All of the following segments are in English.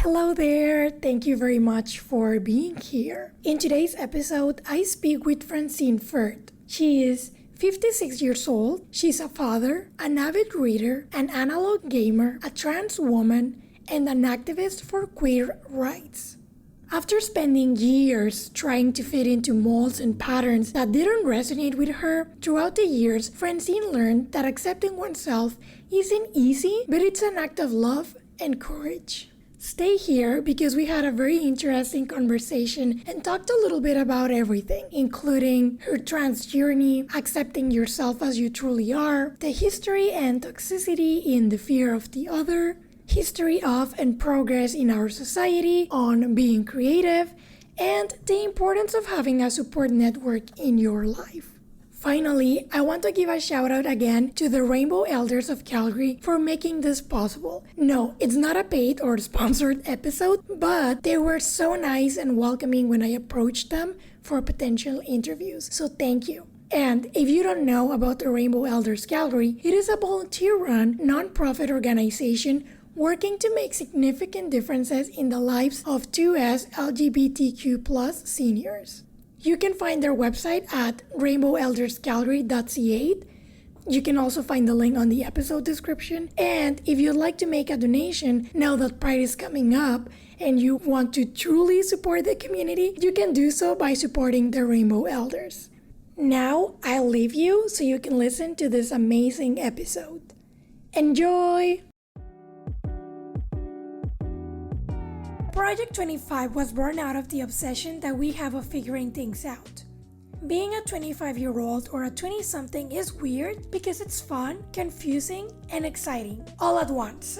Hello there! Thank you very much for being here. In today's episode, I speak with Francine Firth. She is 56 years old. She's a father, an avid reader, an analog gamer, a trans woman, and an activist for queer rights. After spending years trying to fit into molds and patterns that didn't resonate with her, throughout the years, Francine learned that accepting oneself isn't easy, but it's an act of love and courage. Stay here because we had a very interesting conversation and talked a little bit about everything, including her trans journey, accepting yourself as you truly are, the history and toxicity in the fear of the other, history of and progress in our society on being creative, and the importance of having a support network in your life. Finally, I want to give a shout out again to the Rainbow Elders of Calgary for making this possible. No, it's not a paid or sponsored episode, but they were so nice and welcoming when I approached them for potential interviews, so thank you. And if you don't know about the Rainbow Elders Calgary, it is a volunteer-run, non-profit organization working to make significant differences in the lives of 2S LGBTQ+ seniors. You can find their website at rainbowelderscalgary.ca. You can also find the link on the episode description. And if you'd like to make a donation now that Pride is coming up and you want to truly support the community, you can do so by supporting the Rainbow Elders. Now, I'll leave you so you can listen to this amazing episode. Enjoy! Project 25 was born out of the obsession that we have of figuring things out. Being a 25-year-old or a 20-something is weird because it's fun, confusing, and exciting all at once.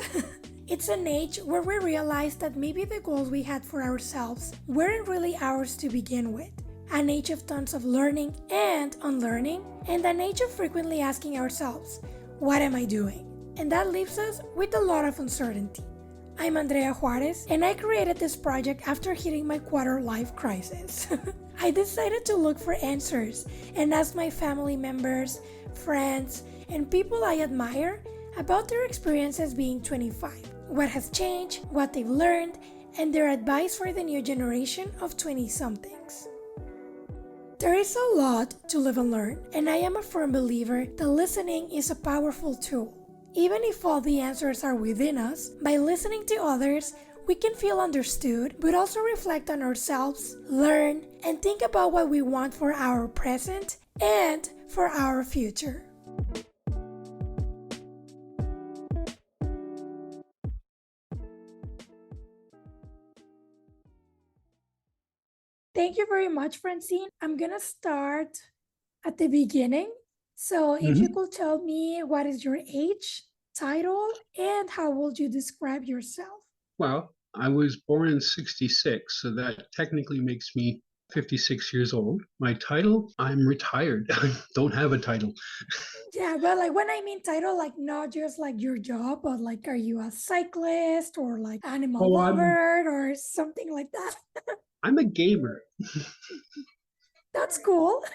It's an age where we realize that maybe the goals we had for ourselves weren't really ours to begin with. An age of tons of learning and unlearning, and an age of frequently asking ourselves, what am I doing? And that leaves us with a lot of uncertainty. I'm Andrea Juarez, and I created this project after hitting my quarter-life crisis. I decided to look for answers and ask my family members, friends, and people I admire about their experiences being 25, what has changed, what they've learned, and their advice for the new generation of 20-somethings. There is a lot to live and learn, and I am a firm believer that listening is a powerful tool. Even if all the answers are within us, by listening to others, we can feel understood, but also reflect on ourselves, learn, and think about what we want for our present and for our future. Thank you very much, Francine. I'm gonna start at the beginning. So if you could tell me what is your age, title, and how would you describe yourself? Well, I was born in 66, so that technically makes me 56 years old. My title, I'm retired. I don't have a title. Yeah, but like when I mean title, like not just like your job, but like are you a cyclist or like animal lover or something like that? I'm a gamer. That's cool.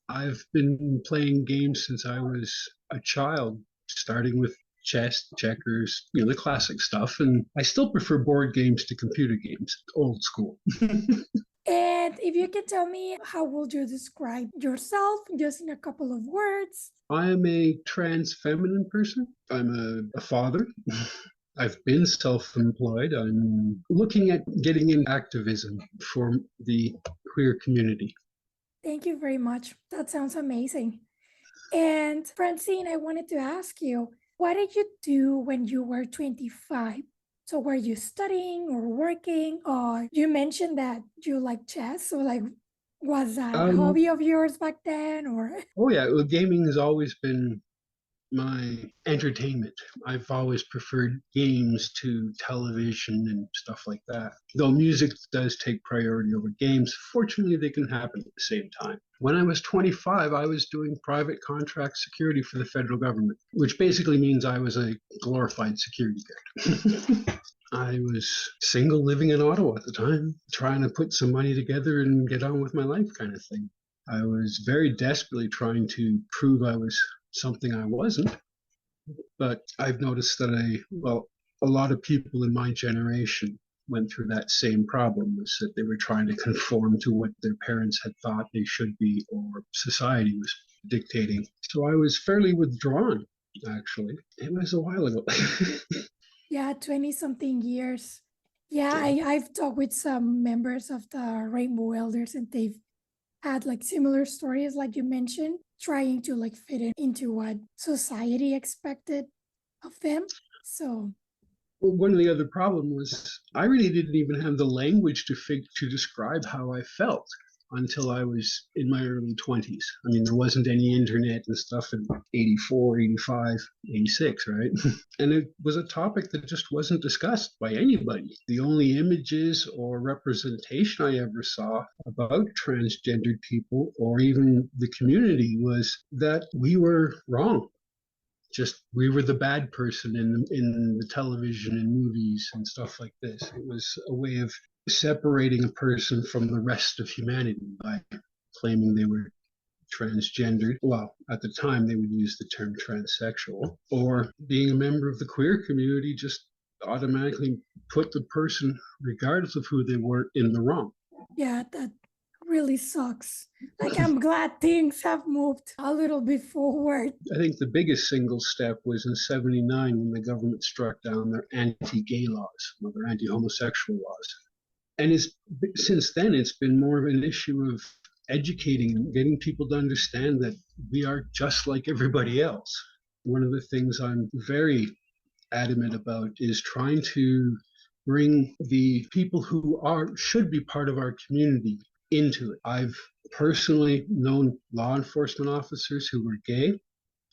I've been playing games since I was a child, starting with chess, checkers, the classic stuff. And I still prefer board games to computer games, old school. And if you can tell me, how would you describe yourself just in a couple of words? I am a trans feminine person. I'm a father. I've been self-employed. I'm looking at getting in activism for the queer community. Thank you very much. That sounds amazing. And Francine, I wanted to ask you, what did you do when you were 25? So were you studying or working? Or you mentioned that you like chess. So like, was that a hobby of yours back then? Or Oh yeah, well, gaming has always been my entertainment. I've always preferred games to television and stuff like that. Though music does take priority over games, fortunately they can happen at the same time. When I was 25, I was doing private contract security for the federal government, which basically means I was a glorified security guard. I was single, living in Ottawa at the time, trying to put some money together and get on with my life kind of thing. I was very desperately trying to prove I was something I wasn't, but I've noticed that a lot of people in my generation went through that same problem, was that they were trying to conform to what their parents had thought they should be or society was dictating. So I was fairly withdrawn, actually. It was a while ago. Yeah, 20 something years. Yeah, I've talked with some members of the Rainbow Elders and they've had like similar stories like you mentioned, trying to like fit it into what society expected of them. So Well, one of the other problems was I really didn't even have the language to describe how I felt until I was in my early 20s. I mean, there wasn't any internet and stuff in 84, 85, 86, right? And it was a topic that just wasn't discussed by anybody. The only images or representation I ever saw about transgendered people or even the community was that we were wrong. Just we were the bad person in the television and movies and stuff like this. It was a way of separating a person from the rest of humanity by claiming they were transgendered. Well, at the time they would use the term transsexual, or being a member of the queer community just automatically put the person, regardless of who they were, in the wrong. yeah, that really sucks. Like, I'm glad things have moved a little bit forward. I think the biggest single step was in '79 when the government struck down their anti-gay laws, or their anti-homosexual laws. And since then, it's been more of an issue of educating and getting people to understand that we are just like everybody else. One of the things I'm very adamant about is trying to bring the people who should be part of our community into it. I've personally known law enforcement officers who were gay.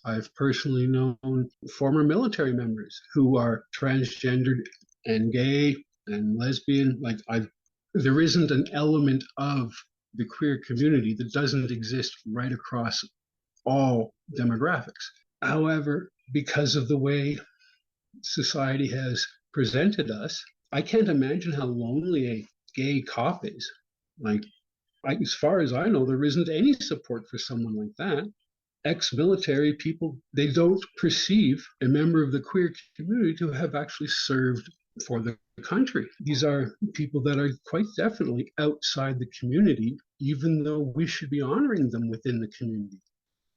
I've personally known former military members who are transgendered and gay and lesbian. There isn't an element of the queer community that doesn't exist right across all demographics. However, because of the way society has presented us, I can't imagine how lonely a gay cop is. As far as I know, there isn't any support for someone like that. Ex-military people, they don't perceive a member of the queer community to have actually served for the country. These are people that are quite definitely outside the community, even though we should be honoring them within the community,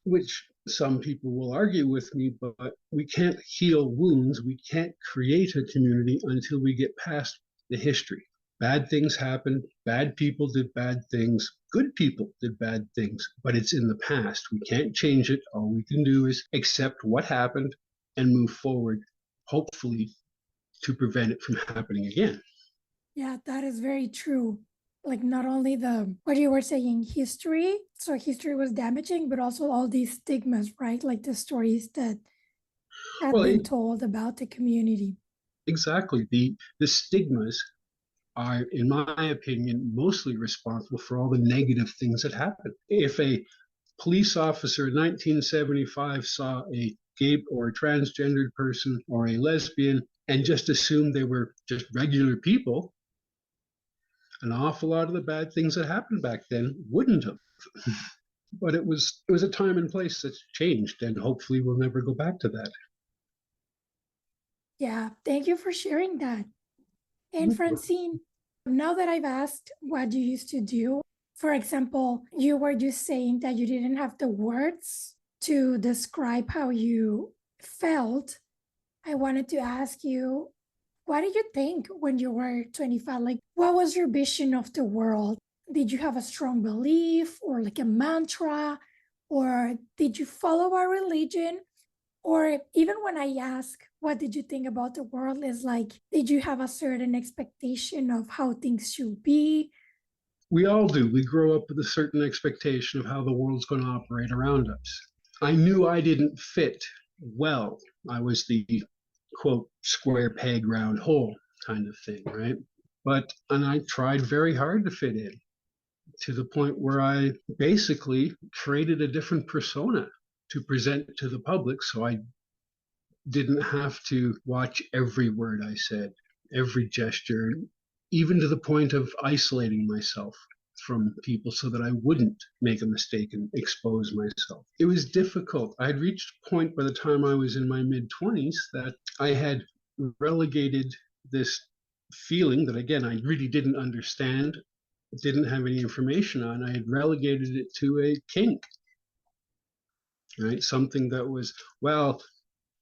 which some people will argue with me, but we can't heal wounds. We can't create a community until we get past the history. Bad things happened. Bad people did bad things. Good people did bad things, but it's in the past. We can't change it. All we can do is accept what happened and move forward, hopefully to prevent it from happening again. Yeah, that is very true. Like, not only what you were saying, history, so history was damaging, but also all these stigmas, right? Like the stories that had been told about the community. Exactly. The stigmas are, in my opinion, mostly responsible for all the negative things that happen. If a police officer in 1975 saw a gay or a transgendered person or a lesbian and just assumed they were just regular people, an awful lot of the bad things that happened back then wouldn't have. But it was a time and place that's changed, and hopefully we'll never go back to that. Yeah, thank you for sharing that. And Francine, now that I've asked what you used to do, for example, you were just saying that you didn't have the words to describe how you felt. I wanted to ask you, what did you think when you were 25? Like, what was your vision of the world? Did you have a strong belief or like a mantra? Or did you follow a religion? Or even when I ask, what did you think about the world? Is like, did you have a certain expectation of how things should be? We all do. We grow up with a certain expectation of how the world's going to operate around us. I knew I didn't fit well. I was the quote, square peg, round hole kind of thing, right? And I tried very hard to fit in to the point where I basically created a different persona to present to the public so I didn't have to watch every word I said, every gesture, even to the point of isolating myself from people so that I wouldn't make a mistake and expose myself. It was difficult. I had reached a point by the time I was in my mid-20s that I had relegated this feeling that, again, I really didn't understand, didn't have any information on. I had relegated it to a kink, right? Something that was, well,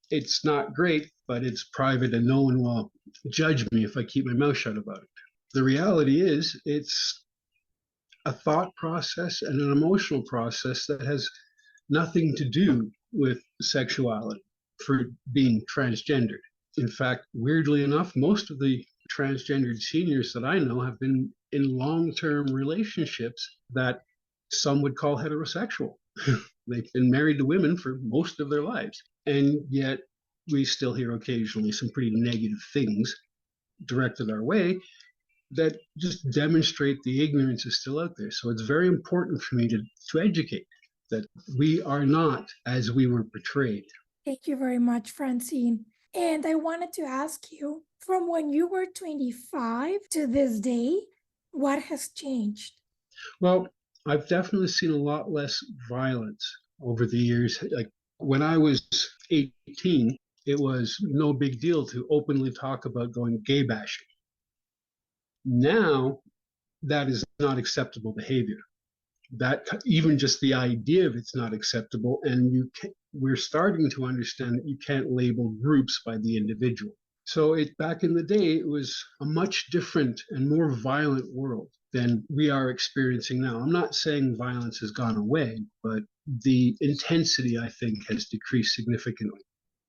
it's not great, but it's private and no one will judge me if I keep my mouth shut about it. The reality is, it's a thought process and an emotional process that has nothing to do with sexuality for being transgendered. In fact, weirdly enough, most of the transgendered seniors that I know have been in long-term relationships that some would call heterosexual. They've been married to women for most of their lives. And yet we still hear occasionally some pretty negative things directed our way that just demonstrate the ignorance is still out there. So it's very important for me to educate that we are not as we were portrayed. Thank you very much, Francine. And I wanted to ask you, from when you were 25 to this day, what has changed? Well, I've definitely seen a lot less violence over the years. Like when I was 18, it was no big deal to openly talk about going gay bashing. Now, that is not acceptable behavior. That even just the idea of it's not acceptable, and we're starting to understand that you can't label groups by the individual. So back in the day, it was a much different and more violent world than we are experiencing now. I'm not saying violence has gone away, but the intensity, I think, has decreased significantly.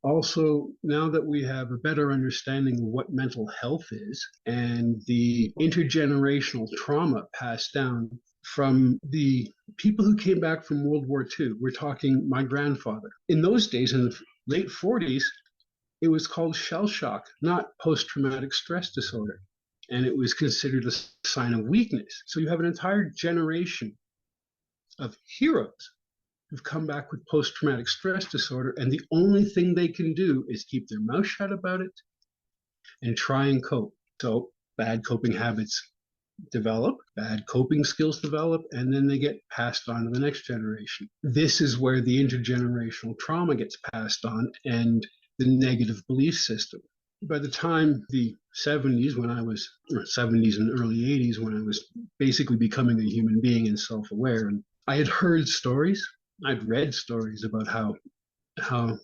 Also, now that we have a better understanding of what mental health is and the intergenerational trauma passed down from the people who came back from World War II, we're talking my grandfather. In those days, in the late 40s, it was called shell shock, not post-traumatic stress disorder. And it was considered a sign of weakness. So you have an entire generation of heroes who've come back with post-traumatic stress disorder, and the only thing they can do is keep their mouth shut about it and try and cope. So bad coping habits develop, bad coping skills develop, and then they get passed on to the next generation. This is where the intergenerational trauma gets passed on and the negative belief system. By the time the 70s, when I was, or 70s and early 80s, when I was basically becoming a human being and self-aware, and I had heard stories, I'd read stories about how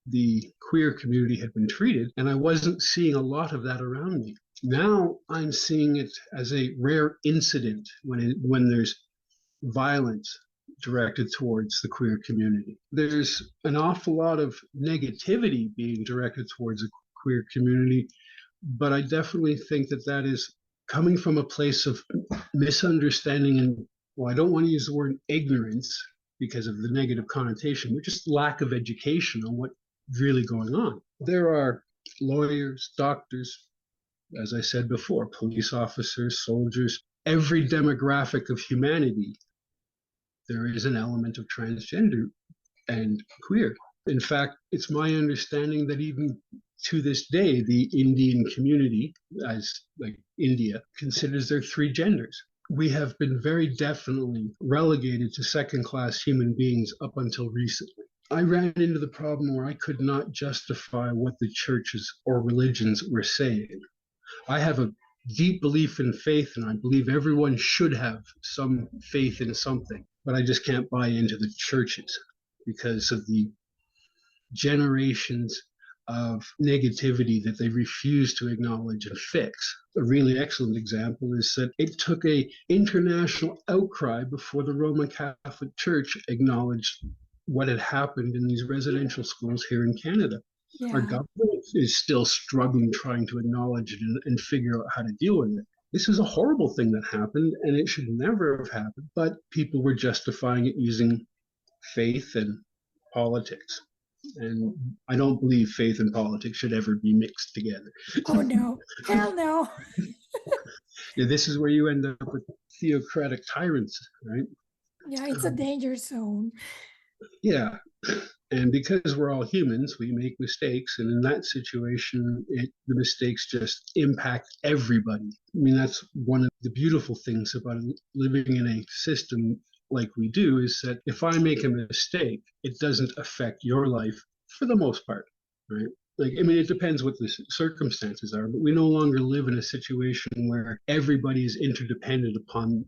the queer community had been treated, and I wasn't seeing a lot of that around me. Now I'm seeing it as a rare incident when there's violence directed towards the queer community. There's an awful lot of negativity being directed towards the queer community, but I definitely think that is coming from a place of misunderstanding and, well, I don't want to use the word ignorance because of the negative connotation, but just lack of education on what's really going on. There are lawyers, doctors, as I said before, police officers, soldiers, every demographic of humanity, there is an element of transgender and queer. In fact, it's my understanding that even to this day, the Indian community, as like India, considers there 3 genders. We have been very definitely relegated to second-class human beings up until recently. I ran into the problem where I could not justify what the churches or religions were saying. I have a deep belief in faith, and I believe everyone should have some faith in something, but I just can't buy into the churches because of the generations of negativity that they refuse to acknowledge and fix. A really excellent example is that it took an international outcry before the Roman Catholic Church acknowledged what had happened in these residential schools here in Canada. Yeah. Our government is still struggling trying to acknowledge it and figure out how to deal with it. This is a horrible thing that happened, and it should never have happened, but people were justifying it using faith and politics. And I don't believe faith and politics should ever be mixed together. Oh, no. Hell no. Yeah, this is where you end up with theocratic tyrants, right? Yeah, it's a danger zone. Yeah. And because we're all humans, we make mistakes. And in that situation, the mistakes just impact everybody. I mean, that's one of the beautiful things about living in a system like we do, is that if I make a mistake, it doesn't affect your life for the most part, right? Like, I mean, it depends what the circumstances are, but we no longer live in a situation where everybody is interdependent upon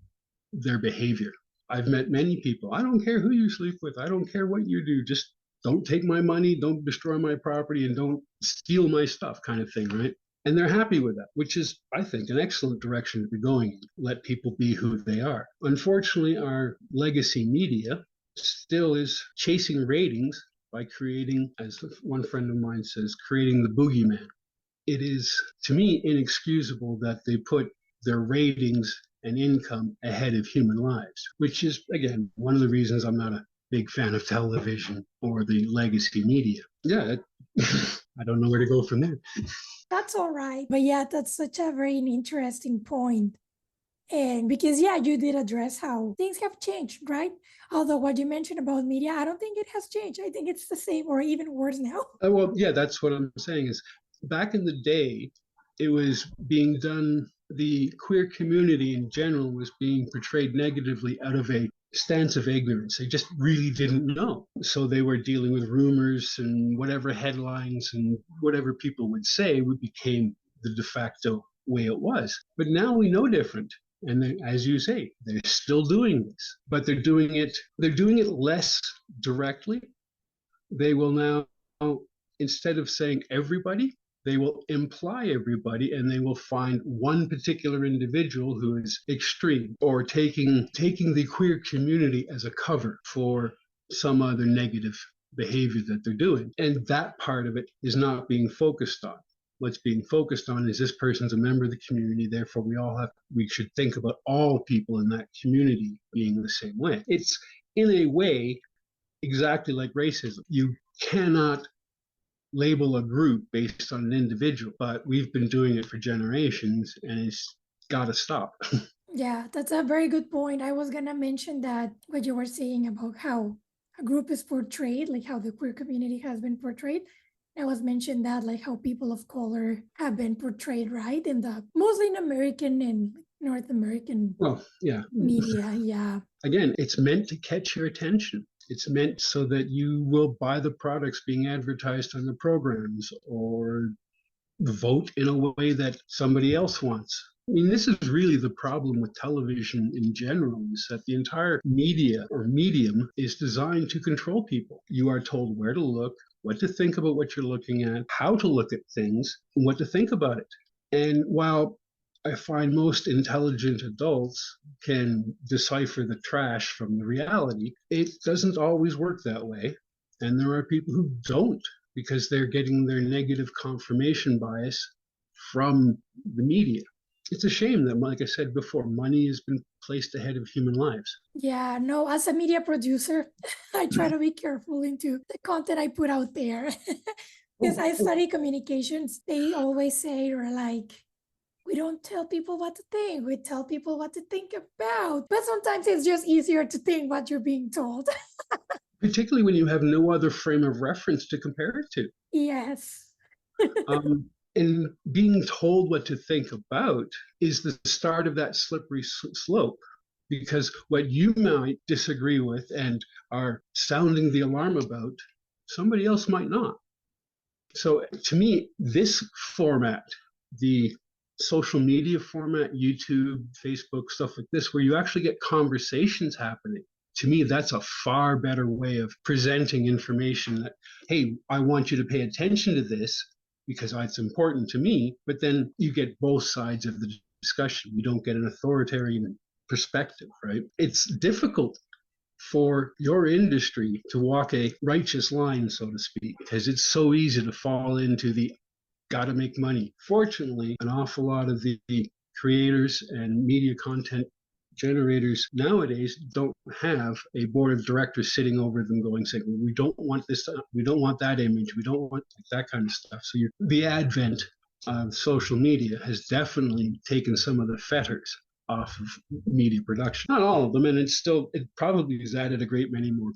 their behavior. I've met many people. I don't care who you sleep with. I don't care what you do. Just don't take my money, don't destroy my property, and don't steal my stuff, kind of thing, right? And they're happy with that, which is, I think, an excellent direction to be going in. Let people be who they are. Unfortunately, our legacy media still is chasing ratings by creating, as one friend of mine says, creating the boogeyman. It is, to me, inexcusable that they put their ratings and income ahead of human lives, which is, again, one of the reasons I'm not a big fan of television or the legacy media. Yeah, I don't know where to go from there. That's all right. But yeah, that's such a very interesting point. And because, yeah, you did address how things have changed, right? Although what you mentioned about media, I don't think it has changed. I think it's the same or even worse now. Well, yeah, that's what I'm saying is back in the day, it was being done, the queer community in general was being portrayed negatively out of a stance of ignorance. They just really didn't know. So they were dealing with rumors and whatever headlines and whatever people would say became the de facto way it was. But now we know different. And then, as you say, they're still doing this, but they're doing it less directly. They will now, instead of saying everybody, they will imply everybody, and they will find one particular individual who is extreme, or taking the queer community as a cover for some other negative behavior that they're doing. And that part of it is not being focused on. What's being focused on is this person's a member of the community, therefore we should think about all people in that community being the same way. It's, in a way, exactly like racism. You cannot label a group based on an individual, but we've been doing it for generations, and it's got to stop. Yeah, that's a very good point. I was going to mention that what you were saying about how a group is portrayed, like how the queer community has been portrayed. I was mentioned that like how people of color have been portrayed, right? In the mostly in American and North American media. Yeah. Again, it's meant to catch your attention. It's meant so that you will buy the products being advertised on the programs or vote in a way that somebody else wants. I mean, this is really the problem with television in general, is that the entire media or medium is designed to control people. You are told where to look, what to think about what you're looking at, how to look at things, and what to think about it. And while I find most intelligent adults can decipher the trash from the reality, it doesn't always work that way. And there are people who don't, because they're getting their negative confirmation bias from the media. It's a shame that, like I said before, money has been placed ahead of human lives. Yeah, no, as a media producer, I try to be careful into the content I put out there. Because I study communications. They always say, or like, we don't tell people what to think. We tell people what to think about. But sometimes it's just easier to think what you're being told. Particularly when you have no other frame of reference to compare it to. Yes. And being told what to think about is the start of that slippery slope, because what you might disagree with and are sounding the alarm about, somebody else might not. So to me, this format, the social media format, YouTube, Facebook, stuff like this, where you actually get conversations happening, to me, that's a far better way of presenting information that, hey, I want you to pay attention to this because it's important to me, but then you get both sides of the discussion. You don't get an authoritarian perspective, right? It's difficult for your industry to walk a righteous line, so to speak, because it's so easy to fall into the got to make money. Fortunately, an awful lot of the creators and media content generators nowadays don't have a board of directors sitting over them saying, we don't want this, we don't want that image, we don't want that kind of stuff. So the advent of social media has definitely taken some of the fetters off of media production. Not all of them, and it probably has added a great many more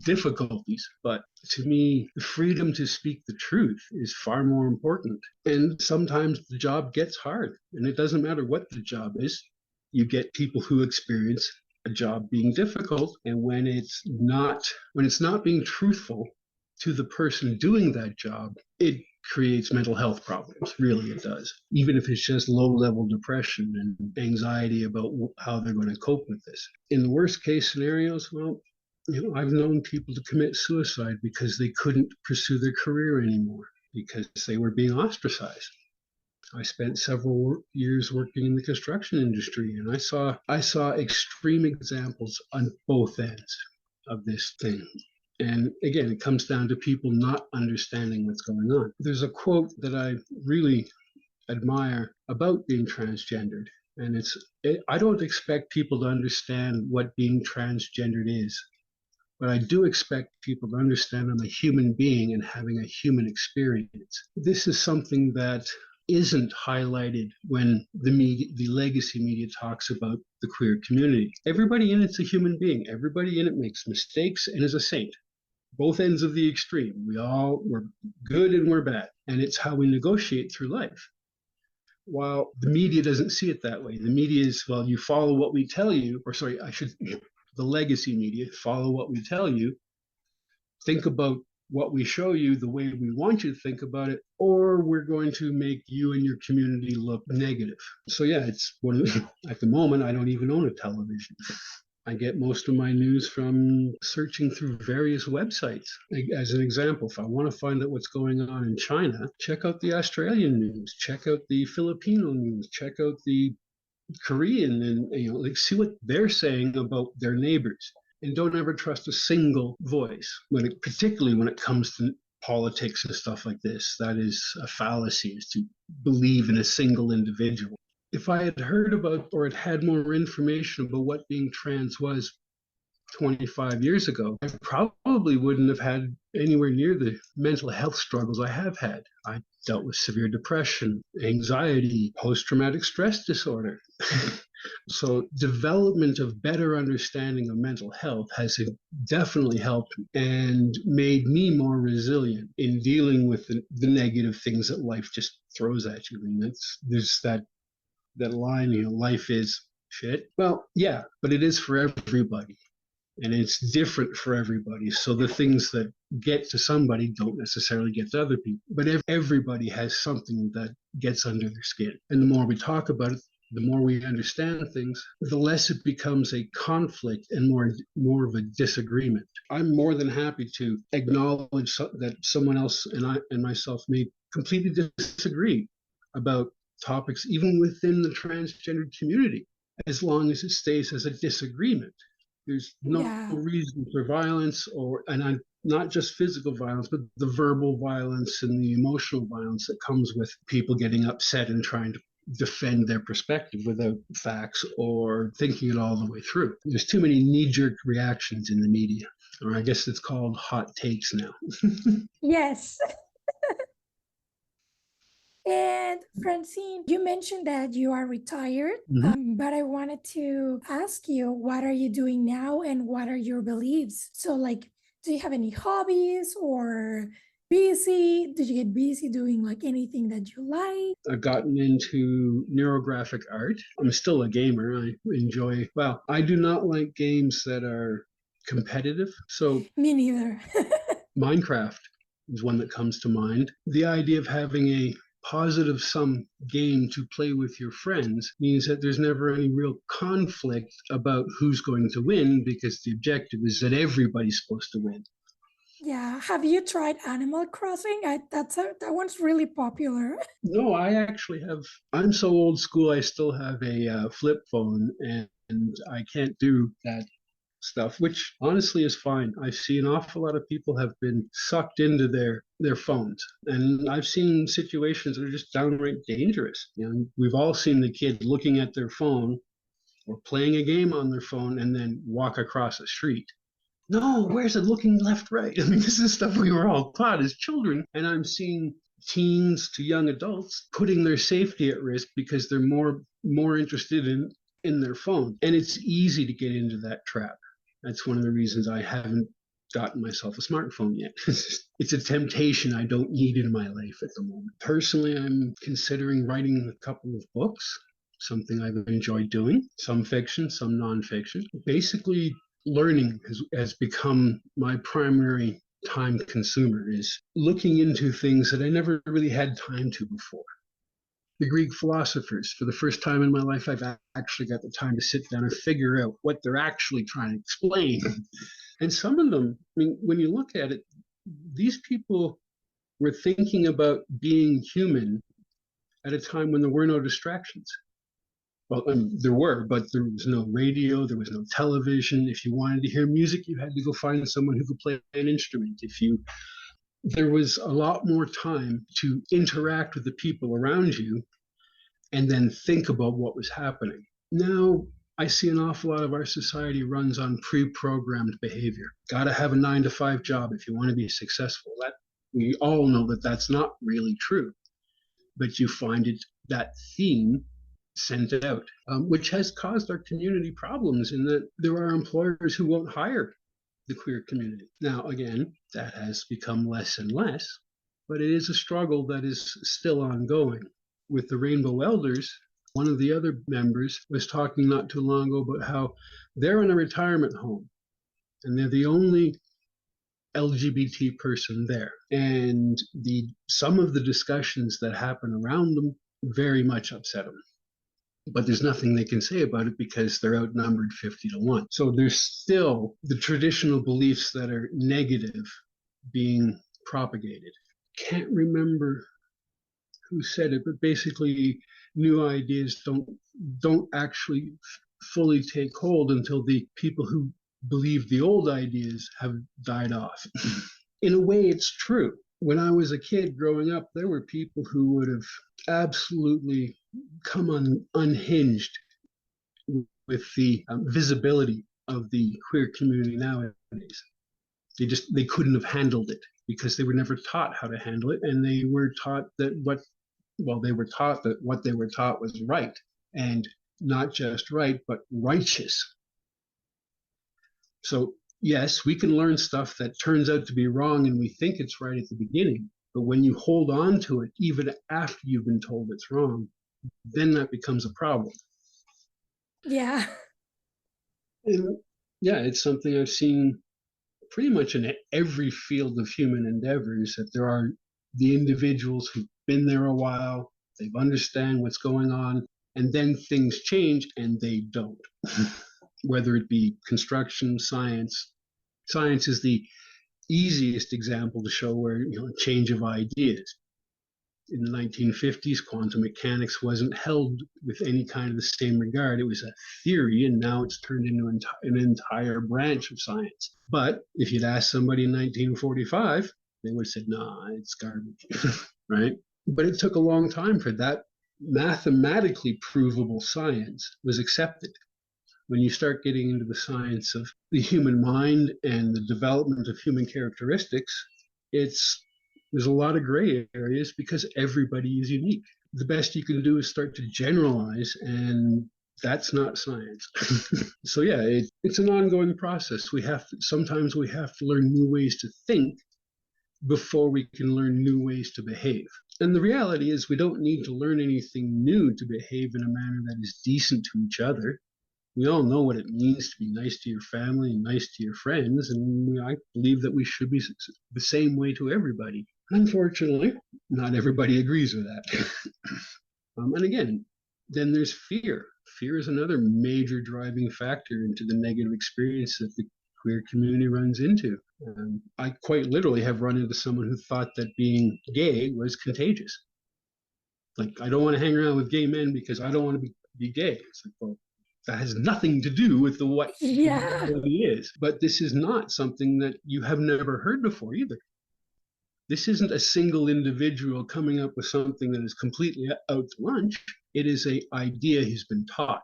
difficulties, but to me, the freedom to speak the truth is far more important. And sometimes the job gets hard, and it doesn't matter what the job is. You get people who experience a job being difficult, and when it's not being truthful to the person doing that job, it creates mental health problems. Really, it does. Even if it's just low-level depression and anxiety about how they're going to cope with this. In the worst case scenarios, well, I've known people to commit suicide because they couldn't pursue their career anymore because they were being ostracized. I spent several years working in the construction industry, and I saw extreme examples on both ends of this thing. And again, it comes down to people not understanding what's going on. There's a quote that I really admire about being transgendered, and I don't expect people to understand what being transgendered is, but I do expect people to understand I'm a human being and having a human experience. This is something that isn't highlighted when the legacy media talks about the queer community. Everybody in it's a human being. Everybody in it makes mistakes and is a saint. Both ends of the extreme. We're good and we're bad. And it's how we negotiate through life. While the media doesn't see it that way. The media is, well, you follow what we tell you, the legacy media, follow what we tell you, think about what we show you the way we want you to think about it, or we're going to make you and your community look negative. So yeah, at the moment, I don't even own a television. I get most of my news from searching through various websites. As an example, if I want to find out what's going on in China, check out the Australian news, check out the Filipino news, check out the Korean, and see what they're saying about their neighbors. And don't ever trust a single voice, particularly when it comes to politics and stuff like this. That is a fallacy, is to believe in a single individual. If I had heard about or had more information about what being trans was 25 years ago, I probably wouldn't have had anywhere near the mental health struggles I have had. I dealt with severe depression, anxiety, post-traumatic stress disorder. So development of better understanding of mental health has definitely helped and made me more resilient in dealing with the negative things that life just throws at you. I mean, there's that line, life is shit. Well, yeah, but it is for everybody. And it's different for everybody. So the things that get to somebody don't necessarily get to other people. But everybody has something that gets under their skin. And the more we talk about it, the more we understand things, the less it becomes a conflict and more of a disagreement. I'm more than happy to acknowledge that someone else and myself may completely disagree about topics, even within the transgender community, as long as it stays as a disagreement. There's no reason for violence, and not just physical violence, but the verbal violence and the emotional violence that comes with people getting upset and trying to defend their perspective without facts or thinking it all the way through. There's too many knee-jerk reactions in the media, or I guess it's called hot takes now. Yes. And Francine, you mentioned that you are retired, but I wanted to ask you, what are you doing now and what are your beliefs? So, do you have any hobbies or busy? Did you get busy doing anything that you like? I've gotten into neurographic art. I'm still a gamer. I do not like games that are competitive. So me neither. Minecraft is one that comes to mind. The idea of having a positive sum game to play with your friends means that there's never any real conflict about who's going to win, because the objective is that everybody's supposed to win. Yeah. Have you tried Animal Crossing? That one's really popular. No, I actually have. I'm so old school, I still have a flip phone, and I can't do that stuff, which honestly is fine. I see an awful lot of people have been sucked into their phones, and I've seen situations that are just downright dangerous. We've all seen the kid looking at their phone or playing a game on their phone and then walk across the street. No, where's it looking left, right? I mean, this is stuff we were all taught as children, and I'm seeing teens to young adults putting their safety at risk because they're more interested in their phone, and it's easy to get into that trap. That's one of the reasons I haven't gotten myself a smartphone yet. It's a temptation I don't need in my life at the moment. Personally, I'm considering writing a couple of books, something I've enjoyed doing, some fiction, some nonfiction. Basically, learning has become my primary time consumer, is looking into things that I never really had time to before. The Greek philosophers, for the first time in my life, I've actually got the time to sit down and figure out what they're actually trying to explain. And some of them, I mean, when you look at it, these people were thinking about being human at a time when there were no distractions. Well, there were, but there was no radio, there was no television. If you wanted to hear music, you had to go find someone who could play an instrument. There was a lot more time to interact with the people around you and then think about what was happening. Now, I see an awful lot of our society runs on pre-programmed behavior. Got to have a 9-to-5 job if you want to be successful. That we all know that that's not really true, but you find that theme sent out, which has caused our community problems in that there are employers who won't hire the queer community. Now, again, that has become less and less, but it is a struggle that is still ongoing. With the Rainbow Elders, one of the other members was talking not too long ago about how they're in a retirement home and they're the only LGBT person there. And some of the discussions that happen around them very much upset them. But there's nothing they can say about it because they're outnumbered 50-1. So there's still the traditional beliefs that are negative being propagated. Can't remember who said it, but basically new ideas don't actually fully take hold until the people who believe the old ideas have died off. In a way, it's true. When I was a kid growing up, there were people who would have absolutely come unhinged with the visibility of the queer community nowadays. They couldn't have handled it because they were never taught how to handle it, and they were taught that what they were taught was right, and not just right, but righteous. So yes, we can learn stuff that turns out to be wrong and we think it's right at the beginning, but when you hold on to it, even after you've been told it's wrong, then that becomes a problem. Yeah. And yeah, it's something I've seen pretty much in every field of human endeavors, that there are the individuals who've been there a while, they understand what's going on, and then things change and they don't. Whether it be construction, science. Science is the easiest example to show where, change of ideas. In the 1950s, quantum mechanics wasn't held with any kind of the same regard. It was a theory, and now it's turned into an entire branch of science. But if you'd asked somebody in 1945, they would have said, nah, it's garbage, right? But it took a long time for that mathematically provable science was accepted. When you start getting into the science of the human mind and the development of human characteristics, there's a lot of gray areas because everybody is unique. The best you can do is start to generalize, and that's not science. So yeah, it's an ongoing process. Sometimes we have to learn new ways to think before we can learn new ways to behave. And the reality is we don't need to learn anything new to behave in a manner that is decent to each other. We all know what it means to be nice to your family and nice to your friends, and I believe that we should be the same way to everybody. Unfortunately, not everybody agrees with that. And again, then there's fear. Fear is another major driving factor into the negative experience that the queer community runs into. I quite literally have run into someone who thought that being gay was contagious. Like, I don't want to hang around with gay men because I don't want to be gay. It's like, well, that has nothing to do with what reality is. But this is not something that you have never heard before either. This isn't a single individual coming up with something that is completely out to lunch. It is an idea he's been taught.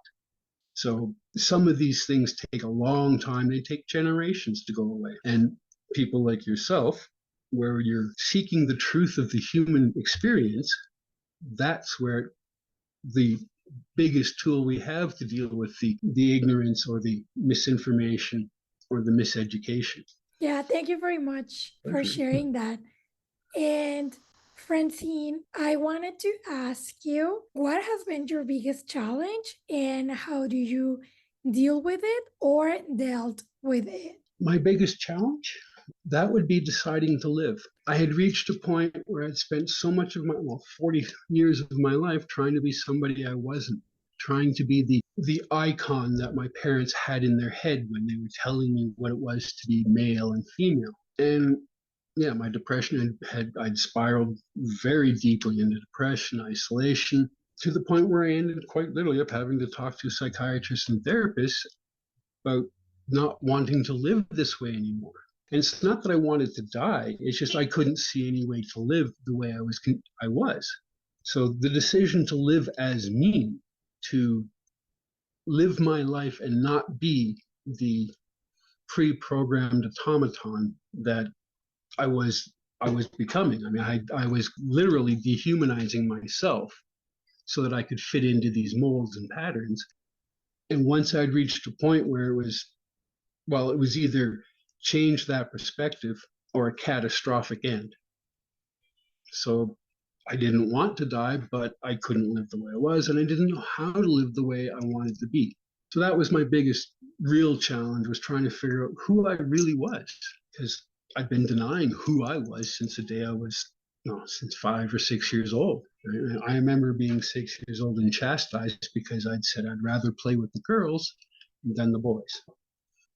So some of these things take a long time. They take generations to go away. And people like yourself, where you're seeking the truth of the human experience, that's where the biggest tool we have to deal with the ignorance or the misinformation or the miseducation. Yeah, thank you very much for sharing that. And Francine, I wanted to ask you, what has been your biggest challenge and how do you deal with it or dealt with it? My biggest challenge? that would be deciding to live. I had reached a point where I'd spent so much of 40 years of my life trying to be somebody I wasn't, trying to be the icon that my parents had in their head when they were telling me what it was to be male and female. And yeah, my depression I'd spiraled very deeply into depression, isolation, to the point where I ended quite literally up having to talk to psychiatrists and therapists about not wanting to live this way anymore. And it's not that I wanted to die, it's just I couldn't see any way to live the way I was. So the decision to live as me, to live my life and not be the pre-programmed automaton that I was becoming. I mean, I was literally dehumanizing myself so that I could fit into these molds and patterns. And once I'd reached a point where it was either change that perspective or a catastrophic end. So I didn't want to die, but I couldn't live the way I was, and I didn't know how to live the way I wanted to be. So that was my biggest real challenge, was trying to figure out who I really was, because I'd been denying who I was since the day I was, since 5 or 6 years old. I remember being 6 years old and chastised because I'd said I'd rather play with the girls than the boys,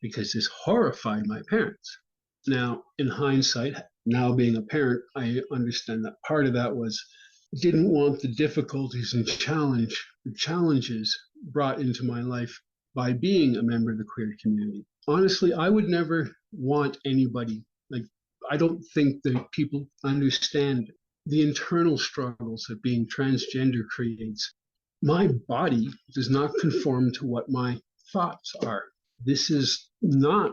because this horrified my parents. Now, in hindsight, now being a parent, I understand that part of that was didn't want the difficulties and challenges brought into my life by being a member of the queer community. Honestly, I would never want anybody, I don't think that people understand the internal struggles that being transgender creates. My body does not conform to what my thoughts are. This is not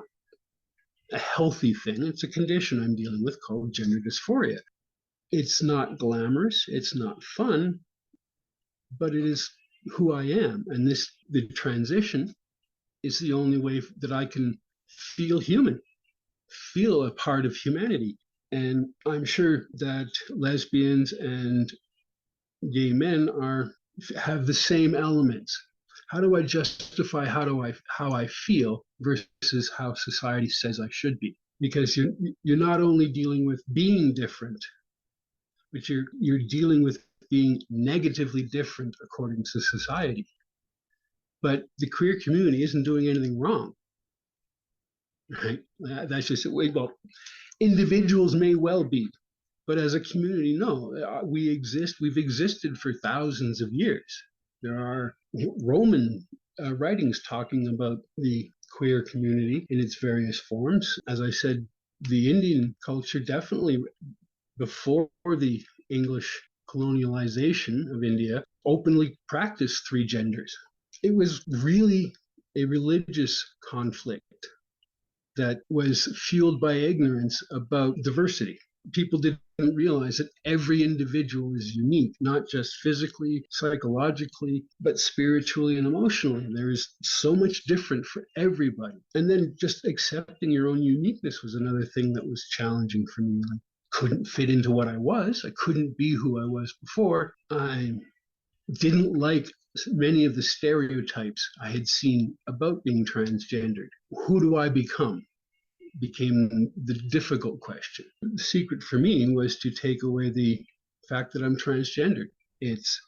a healthy thing. It's a condition I'm dealing with called gender dysphoria. It's not glamorous, it's not fun, but it is who I am. And the transition is the only way that I can feel human, feel a part of humanity. And I'm sure that lesbians and gay men have the same elements. How do I justify how I feel versus how society says I should be? Because you're not only dealing with being different, but you're dealing with being negatively different according to society. But the queer community isn't doing anything wrong, right? That's just well, individuals may well be, but as a community, no. We've existed for thousands of years. There are Roman writings talking about the queer community in its various forms. As I said, the Indian culture definitely, before the English colonialization of India, openly practiced 3 genders. It was really a religious conflict that was fueled by ignorance about diversity. People didn't realize that every individual is unique, not just physically, psychologically, but spiritually and emotionally. There is so much different for everybody. And then just accepting your own uniqueness was another thing that was challenging for me. I couldn't fit into what I was. I couldn't be who I was before. I didn't like many of the stereotypes I had seen about being transgendered. Who do I become? Became the difficult question. The secret for me was to take away the fact that I'm transgendered. It's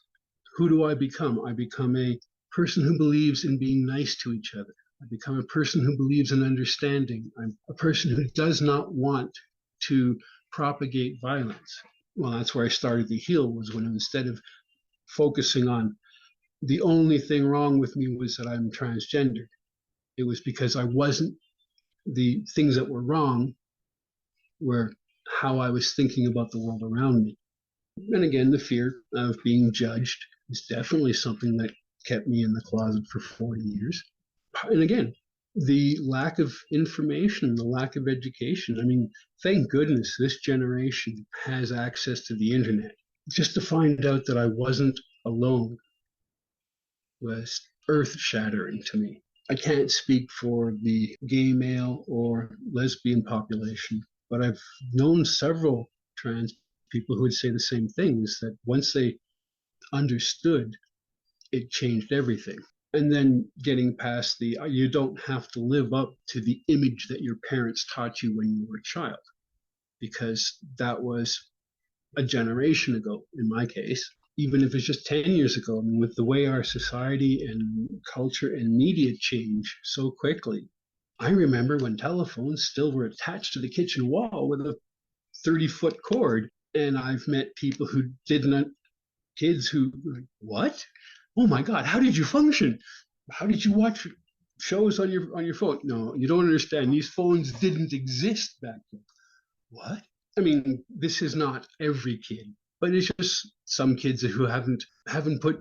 who do I become? I become a person who believes in being nice to each other. I become a person who believes in understanding. I'm a person who does not want to propagate violence. Well, that's where I started to heal, was when instead of focusing on the only thing wrong with me was that I'm transgendered, it was because I wasn't. The things that were wrong were how I was thinking about the world around me. And again, the fear of being judged is definitely something that kept me in the closet for 40 years. And again, the lack of information, the lack of education. I mean, thank goodness this generation has access to the internet. Just to find out that I wasn't alone was earth-shattering to me. I can't speak for the gay male or lesbian population, but I've known several trans people who would say the same things, that once they understood, it changed everything. And then getting past the you don't have to live up to the image that your parents taught you when you were a child, because that was a generation ago in my case. Even if it's just 10 years ago, I mean, with the way our society and culture and media change so quickly, I remember when telephones still were attached to the kitchen wall with a 30-foot cord. And I've met people who didn't, kids who, like, what? Oh my God, how did you function? How did you watch shows on your phone? No, you don't understand. These phones didn't exist back then. What? I mean, this is not every kid, but it's just some kids who haven't put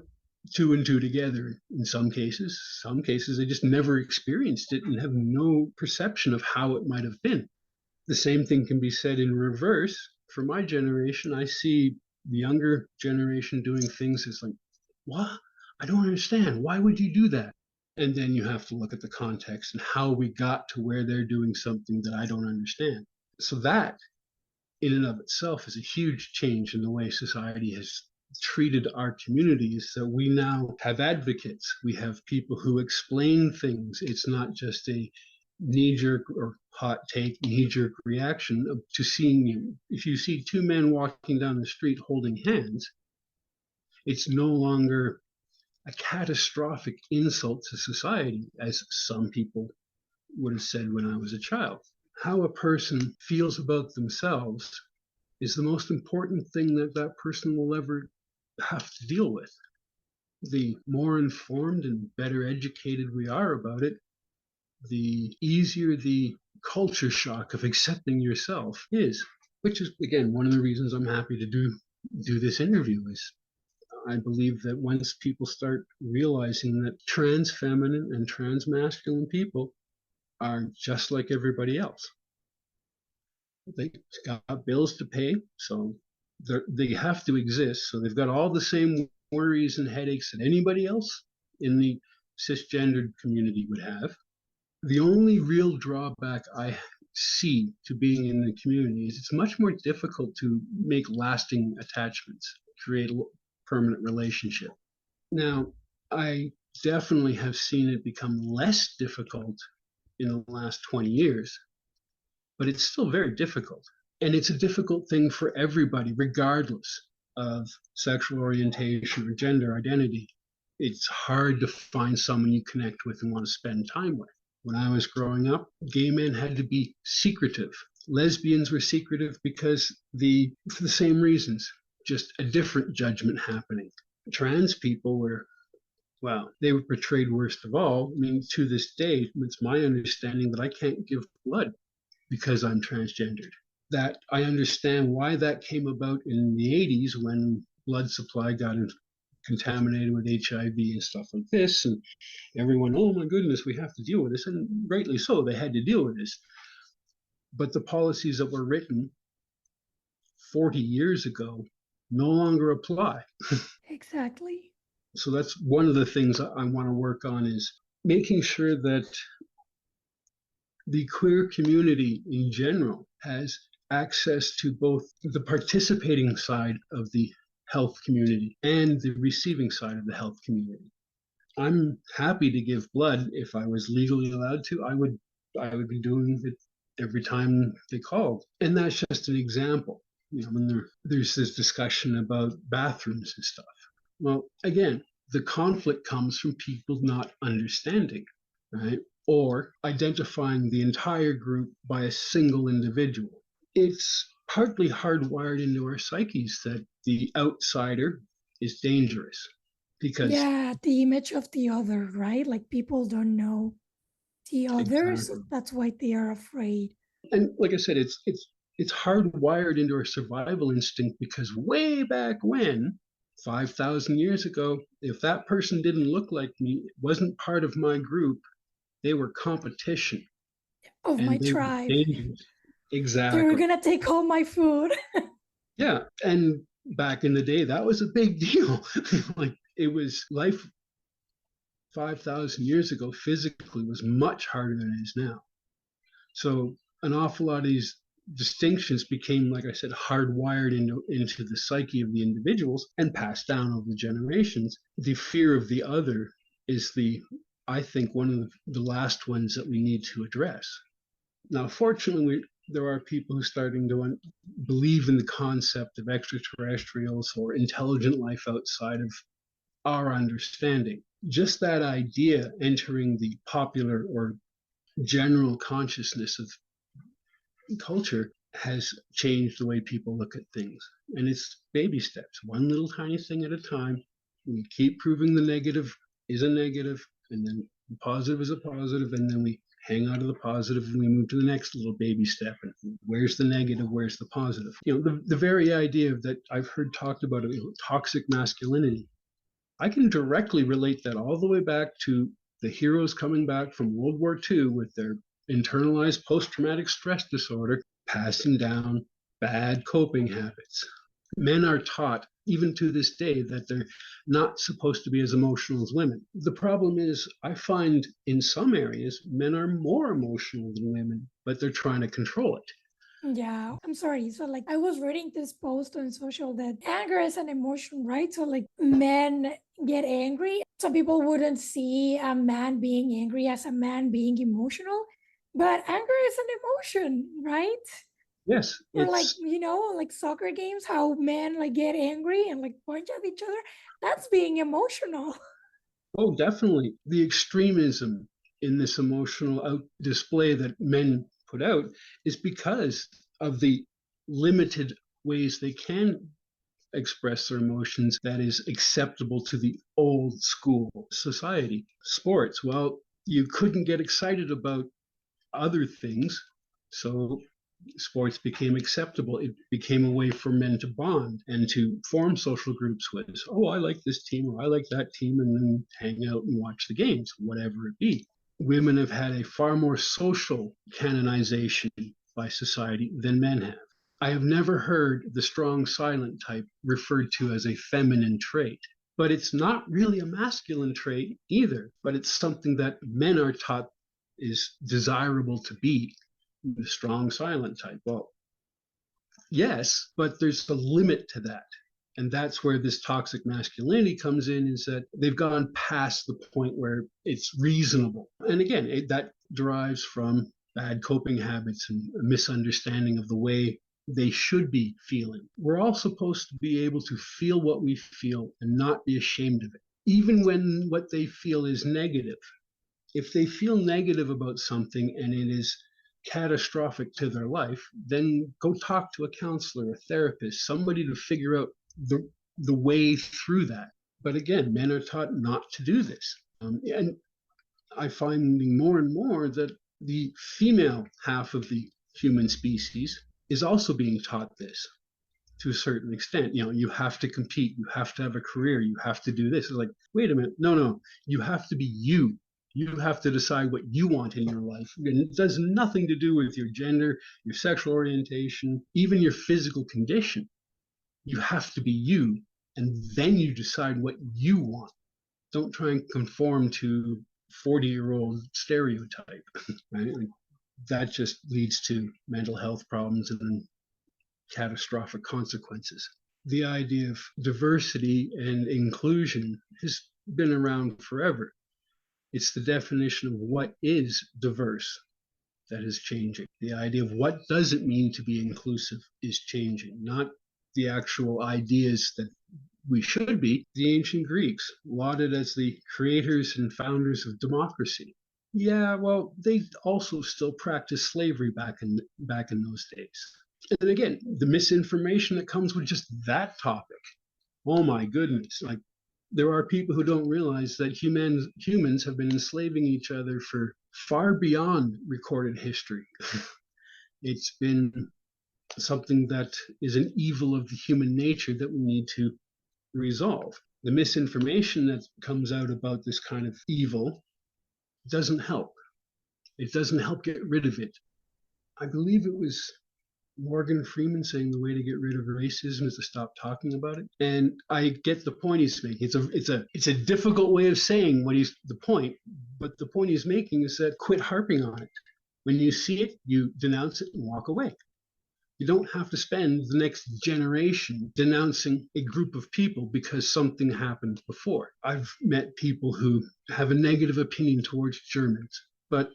two and two together in some cases. Some cases they just never experienced it and have no perception of how it might have been. The same thing can be said in reverse. For my generation, I see the younger generation doing things that's like, what? I don't understand. Why would you do that? And then you have to look at the context and how we got to where they're doing something that I don't understand. So that in and of itself is a huge change in the way society has treated our communities. So we now have advocates. We have people who explain things. It's not just a knee-jerk or hot take, knee-jerk reaction to seeing you. If you see two men walking down the street holding hands, it's no longer a catastrophic insult to society, as some people would have said when I was a child. How a person feels about themselves is the most important thing that that person will ever have to deal with. The more informed and better educated we are about it, the easier the culture shock of accepting yourself is, which is, again, one of the reasons I'm happy to do this interview. Is I believe that once people start realizing that trans feminine and trans masculine people are just like everybody else, they got bills to pay, so they have to exist. So they've got all the same worries and headaches that anybody else in the cisgendered community would have. The only real drawback I see to being in the community is it's much more difficult to make lasting attachments, create a permanent relationship. Now, I definitely have seen it become less difficult in the last 20 years, but it's still very difficult. And it's a difficult thing for everybody, regardless of sexual orientation or gender identity. It's hard to find someone you connect with and want to spend time with. When I was growing up, gay men had to be secretive. Lesbians were secretive because for the same reasons, just a different judgment happening. Trans people were, well, they were portrayed worst of all. I mean, to this day, it's my understanding that I can't give blood because I'm transgendered. That I understand why that came about in the 80s when blood supply got contaminated with HIV and stuff like this. And everyone, oh my goodness, we have to deal with this. And rightly so, they had to deal with this. But the policies that were written 40 years ago no longer apply. Exactly. So that's one of the things I want to work on, is making sure that the queer community in general has access to both the participating side of the health community and the receiving side of the health community. I'm happy to give blood. If I was legally allowed to, I would be doing it every time they called. And that's just an example. You know, when there's this discussion about bathrooms and stuff. Well, again, the conflict comes from people not understanding, right? Or identifying the entire group by a single individual. It's partly hardwired into our psyches that the outsider is dangerous, because Yeah, the image of the other, right? Like people don't know the others. exactly. That's why they are afraid. And like I said, it's hardwired into our survival instinct, because way back when, 5,000 years ago, if that person didn't look like me, wasn't part of my group, they were competition Of my and they were tribe. dangerous. They're Exactly. gonna take all my food. Yeah. And back in the day, that was a big deal. Like, it was life 5,000 years ago physically was much harder than it is now. So an awful lot of these distinctions became, like I said, hardwired into the psyche of the individuals and passed down over the generations. The fear of the other is I think, one of the last ones that we need to address. Now, fortunately, there are people who are starting to believe in the concept of extraterrestrials or intelligent life outside of our understanding. Just that idea entering the popular or general consciousness of culture has changed the way people look at things. And it's baby steps, one little tiny thing at a time. We keep proving the negative is a negative, and then the positive is a positive, and then we hang out of the positive and we move to the next little baby step. And where's the negative? Where's the positive? The very idea that I've heard talked about, toxic masculinity, I can directly relate that all the way back to the heroes coming back from World War II with their internalized post-traumatic stress disorder, passing down bad coping habits. Men are taught, even to this day, that they're not supposed to be as emotional as women. The problem is, I find in some areas, men are more emotional than women, but they're trying to control it. Yeah, I'm sorry. So, I was reading this post on social that anger is an emotion, right? So, men get angry. Some people wouldn't see a man being angry as a man being emotional, but anger is an emotion, right? Yes. Or soccer games, how men get angry and point at each other. That's being emotional. Oh, definitely. The extremism in this emotional display that men put out is because of the limited ways they can express their emotions that is acceptable to the old school society. Sports, well, you couldn't get excited about other things, so sports became acceptable. It became a way for men to bond and to form social groups with. Oh, I like this team, or I like that team, and then hang out and watch the games, whatever it be. Women have had a far more social canonization by society than men have. I have never heard the strong silent type referred to as a feminine trait, but it's not really a masculine trait either, but it's something that men are taught is desirable to be, the strong silent type. Well, yes, but there's a limit to that. And that's where this toxic masculinity comes in, is that they've gone past the point where it's reasonable. And again, that derives from bad coping habits and a misunderstanding of the way they should be feeling. We're all supposed to be able to feel what we feel and not be ashamed of it, even when what they feel is negative. If they feel negative about something and it is catastrophic to their life, then go talk to a counselor, a therapist, somebody to figure out the way through that. But again, men are taught not to do this. And I find more and more that the female half of the human species is also being taught this to a certain extent. You have to compete, you have to have a career, you have to do this. It's like, wait a minute, no, you have to be you. You have to decide what you want in your life. And it does nothing to do with your gender, your sexual orientation, even your physical condition. You have to be you, and then you decide what you want. Don't try and conform to 40-year-old stereotype. Right? That just leads to mental health problems and catastrophic consequences. The idea of diversity and inclusion has been around forever. It's the definition of what is diverse that is changing. The idea of what does it mean to be inclusive is changing, not the actual ideas that we should be. The ancient Greeks, lauded as the creators and founders of democracy. Yeah, well, they also still practiced slavery back in those days. And again, the misinformation that comes with just that topic. Oh my goodness. There are people who don't realize that humans have been enslaving each other for far beyond recorded history. It's been something that is an evil of the human nature that we need to resolve. The misinformation that comes out about this kind of evil doesn't help. It doesn't help get rid of it. I believe it was Morgan Freeman saying the way to get rid of racism is to stop talking about it. And I get the point he's making. It's a difficult way of saying the point, but the point he's making is that quit harping on it. When you see it, you denounce it and walk away. You don't have to spend the next generation denouncing a group of people because something happened before. I've met people who have a negative opinion towards Germans, but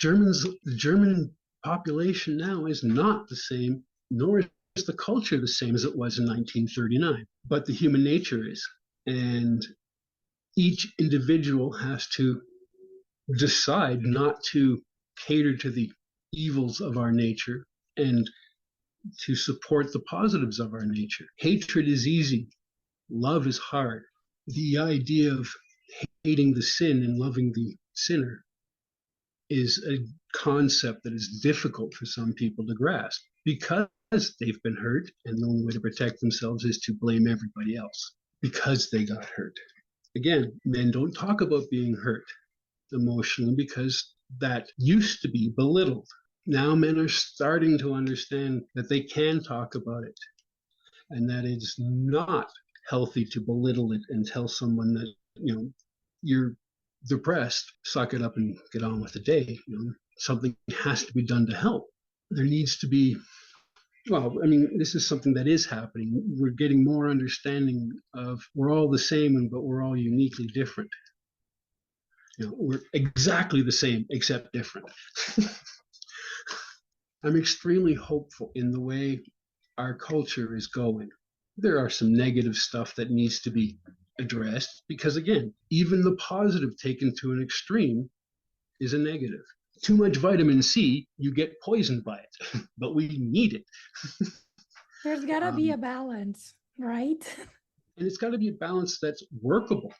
the German population now is not the same, nor is the culture the same as it was in 1939. But the human nature is. And each individual has to decide not to cater to the evils of our nature and to support the positives of our nature. Hatred is easy, love is hard. The idea of hating the sin and loving the sinner is a concept that is difficult for some people to grasp because they've been hurt, and the only way to protect themselves is to blame everybody else because they got hurt. Again, men don't talk about being hurt emotionally because that used to be belittled. Now men are starting to understand that they can talk about it and that it's not healthy to belittle it and tell someone that, you're depressed, suck it up and get on with the day. Something has to be done to help. There needs to be, this is something that is happening. We're getting more understanding of we're all the same, but we're all uniquely different. We're exactly the same, except different. I'm extremely hopeful in the way our culture is going. There are some negative stuff that needs to be addressed because, again, even the positive taken to an extreme is a negative. Too much vitamin C, you get poisoned by it, but we need it. There's got to be a balance, right? And it's got to be a balance that's workable.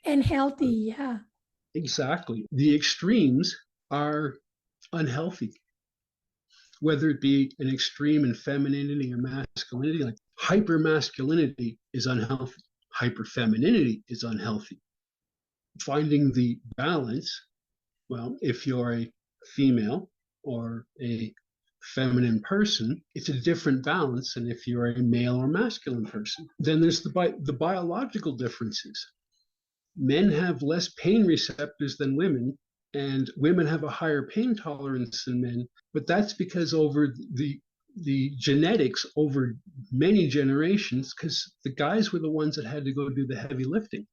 And healthy, yeah. Exactly. The extremes are unhealthy. Whether it be an extreme in femininity or masculinity, like hypermasculinity is unhealthy. Hyperfemininity is unhealthy. Finding the balance, well, if you're a female or a feminine person, it's a different balance than if you're a male or masculine person. Then there's the biological differences. Men have less pain receptors than women, and women have a higher pain tolerance than men, but that's because over the genetics over many generations, because the guys were the ones that had to go do the heavy lifting.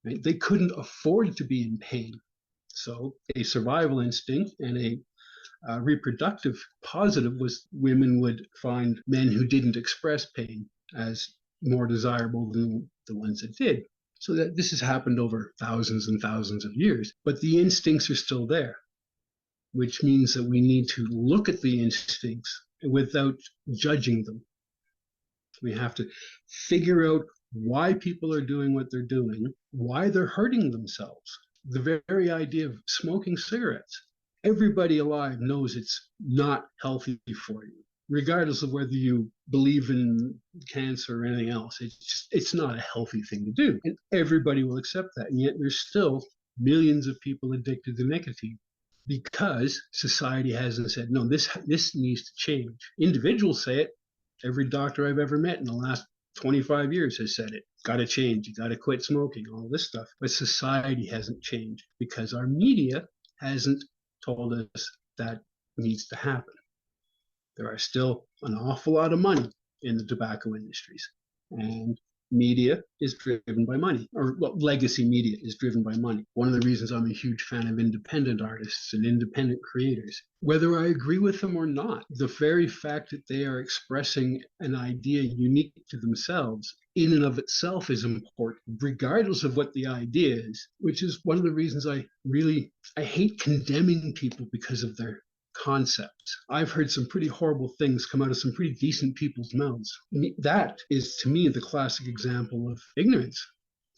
Right? They couldn't afford to be in pain. So a survival instinct and a reproductive positive was women would find men who didn't express pain as more desirable than the ones that did. So that this has happened over thousands and thousands of years, but the instincts are still there, which means that we need to look at the instincts without judging them. We have to figure out why people are doing what they're doing, why they're hurting themselves. The very idea of smoking cigarettes. Everybody alive knows it's not healthy for you, regardless of whether you believe in cancer or anything else. It's not a healthy thing to do. And everybody will accept that. And yet there's still millions of people addicted to nicotine because society hasn't said, no, this needs to change. Individuals say it. Every doctor I've ever met in the last 25 years has said it. Got to change. You got to quit smoking, all this stuff. But society hasn't changed because our media hasn't told us that needs to happen. There are still an awful lot of money in the tobacco industries, and media is driven by money, or legacy media is driven by money. One of the reasons I'm a huge fan of independent artists and independent creators, whether I agree with them or not, the very fact that they are expressing an idea unique to themselves in and of itself is important, regardless of what the idea is, which is one of the reasons I hate condemning people because of their concepts. I've heard some pretty horrible things come out of some pretty decent people's mouths. That is, to me, the classic example of ignorance.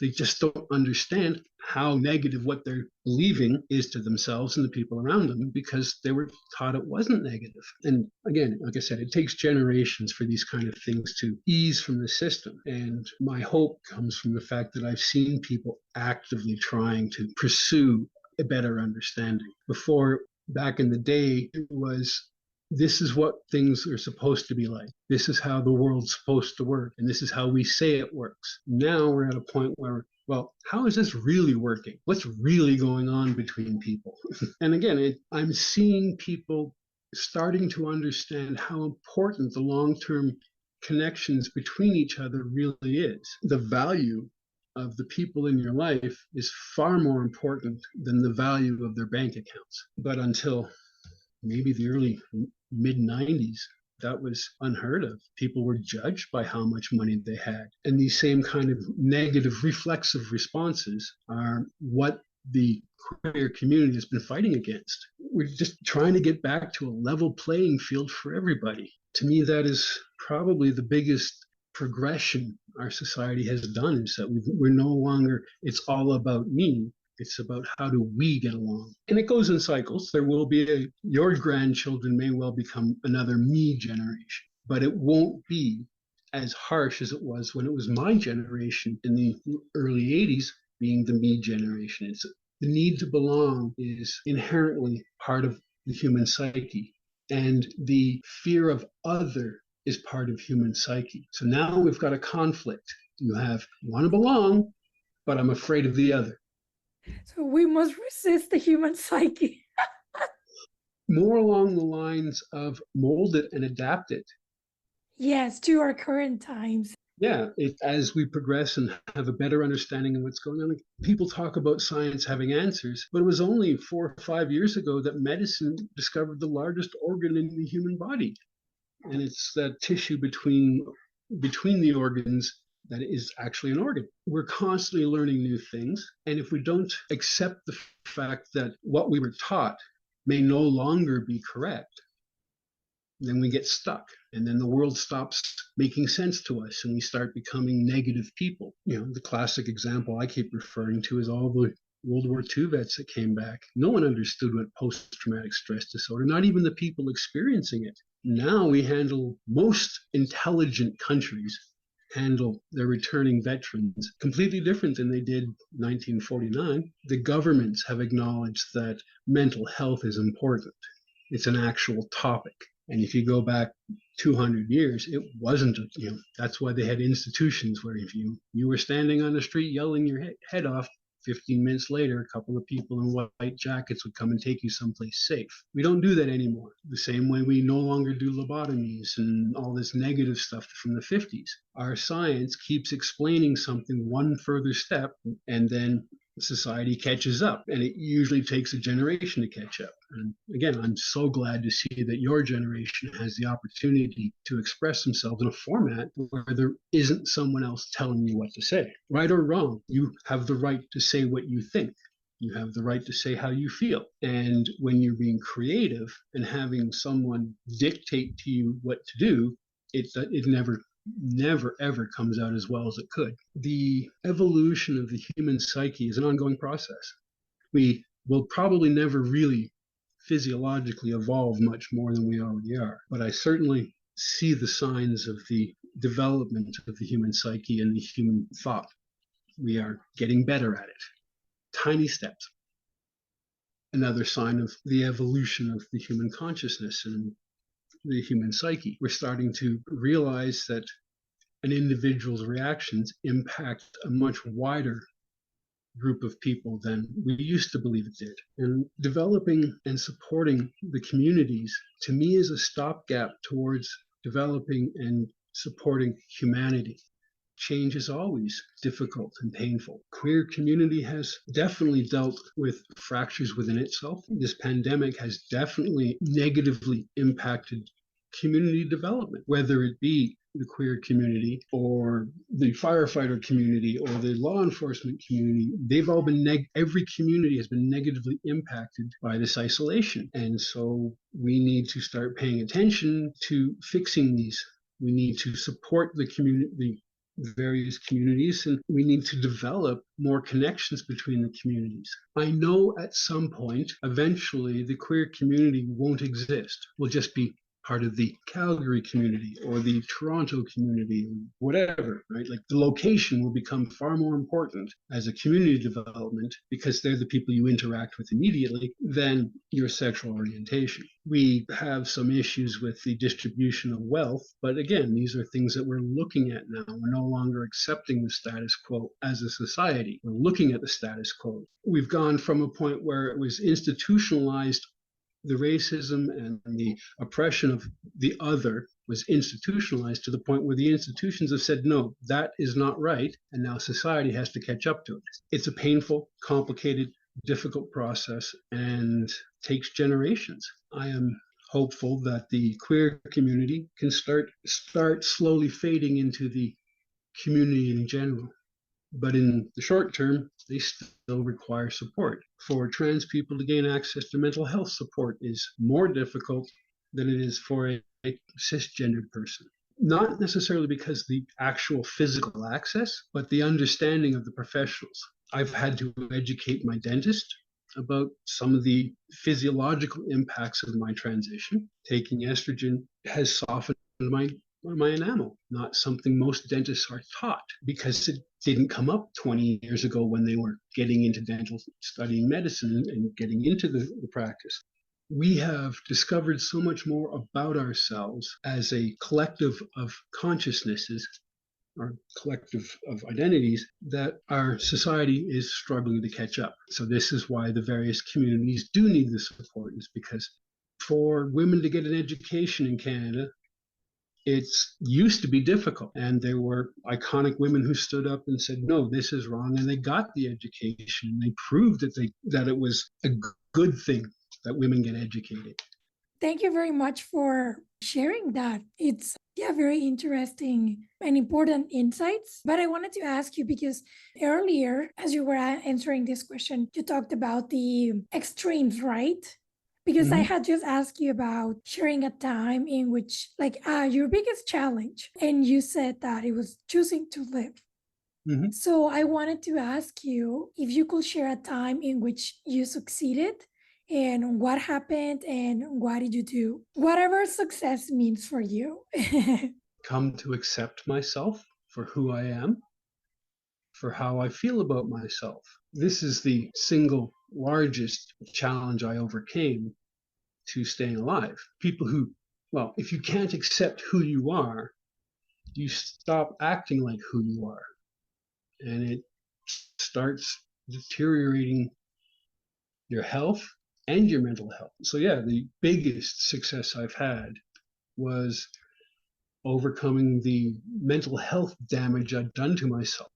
They just don't understand how negative what they're believing is to themselves and the people around them because they were taught it wasn't negative. And again, like I said, it takes generations for these kind of things to ease from the system. And my hope comes from the fact that I've seen people actively trying to pursue a better understanding. Before, back in the day, it was, this is what things are supposed to be like. This is how the world's supposed to work. And this is how we say it works. Now we're at a point where, well, how is this really working? What's really going on between people? And again, I'm seeing people starting to understand how important the long-term connections between each other really is. The value of the people in your life is far more important than the value of their bank accounts. But until maybe the early mid 90s, that was unheard of. People were judged by how much money they had. And these same kind of negative reflexive responses are what the queer community has been fighting against. We're just trying to get back to a level playing field for everybody. To me, that is probably the biggest progression our society has done, is that we're no longer, it's all about me. It's about how do we get along. And it goes in cycles. There will be your grandchildren may well become another me generation, but it won't be as harsh as it was when it was my generation in the early 80s being the me generation. It's the need to belong is inherently part of the human psyche, and the fear of other is part of human psyche. So now we've got a conflict. You want to belong, but I'm afraid of the other. So we must resist the human psyche. More along the lines of mold it and adapt it. Yes, to our current times. Yeah, as we progress and have a better understanding of what's going on. People talk about science having answers, but it was only 4 or 5 years ago that medicine discovered the largest organ in the human body. And it's that tissue between the organs that is actually an organ. We're constantly learning new things. And if we don't accept the fact that what we were taught may no longer be correct, then we get stuck. And then the world stops making sense to us and we start becoming negative people. The classic example I keep referring to is all the World War II vets that came back. No one understood what post-traumatic stress disorder, not even the people experiencing it. Now most intelligent countries handle their returning veterans completely different than they did in 1949. The governments have acknowledged that mental health is important. It's an actual topic. And if you go back 200 years, it wasn't, that's why they had institutions where if you were standing on the street yelling your head off, 15 minutes later, a couple of people in white jackets would come and take you someplace safe. We don't do that anymore. The same way we no longer do lobotomies and all this negative stuff from the 50s. Our science keeps explaining something one further step, and then society catches up, and it usually takes a generation to catch up. And again, I'm so glad to see that your generation has the opportunity to express themselves in a format where there isn't someone else telling you what to say. Right or wrong, you have the right to say what you think. You have the right to say how you feel. And when you're being creative and having someone dictate to you what to do, it never ever comes out as well as it could. The evolution of the human psyche is an ongoing process. We will probably never really physiologically evolve much more than we already are, but I certainly see the signs of the development of the human psyche and the human thought. We are getting better at it. Tiny steps. Another sign of the evolution of the human consciousness and the human psyche. We're starting to realize that an individual's reactions impact a much wider group of people than we used to believe it did. And developing and supporting the communities, to me, is a stopgap towards developing and supporting humanity. Change is always difficult and painful. Queer community has definitely dealt with fractures within itself. This pandemic has definitely negatively impacted community development, whether it be the queer community or the firefighter community or the law enforcement community. They've all been every community has been negatively impacted by this isolation. And so we need to start paying attention to fixing these. We need to support the community, the various communities, and we need to develop more connections between the communities. I know at some point, eventually, the queer community won't exist. We'll just be part of the Calgary community or the Toronto community, whatever, right? Like the location will become far more important as a community development because they're the people you interact with immediately than your sexual orientation. We have some issues with the distribution of wealth, but again, these are things that we're looking at now. We're no longer accepting the status quo as a society. We're looking at the status quo. We've gone from a point where it was institutionalized the racism and the oppression of the other was institutionalized to the point where the institutions have said, no, that is not right. And now society has to catch up to it. It's a painful, complicated, difficult process and takes generations. I am hopeful that the queer community can start slowly fading into the community in general. But in the short term, they still require support. For trans people to gain access to mental health support is more difficult than it is for a cisgendered person. Not necessarily because the actual physical access, but the understanding of the professionals. I've had to educate my dentist about some of the physiological impacts of my transition. Taking estrogen has softened my enamel, not something most dentists are taught because it didn't come up 20 years ago when they were getting into dental, studying medicine and getting into the practice. We have discovered so much more about ourselves as a collective of consciousnesses or collective of identities that our society is struggling to catch up. So this is why the various communities do need the support, is because for women to get an education in Canada, it's used to be difficult, and there were iconic women who stood up and said, no, this is wrong, and they got the education, and they proved that it was a good thing that women get educated. Thank you very much for sharing that. It's very interesting and important insights. But I wanted to ask you, because earlier, as you were answering this question, you talked about the extremes, right? Because I had just asked you about sharing a time in which, like, your biggest challenge, and you said that it was choosing to live. So I wanted to ask you if you could share a time in which you succeeded and what happened and what did you do? Whatever success means for you. Come to accept myself for who I am, for how I feel about myself. This is the single largest challenge I overcame to staying alive. People who, well, if you can't accept who you are, you stop acting like who you are. And it starts deteriorating your health and your mental health. So, yeah, the biggest success I've had was overcoming the mental health damage I'd done to myself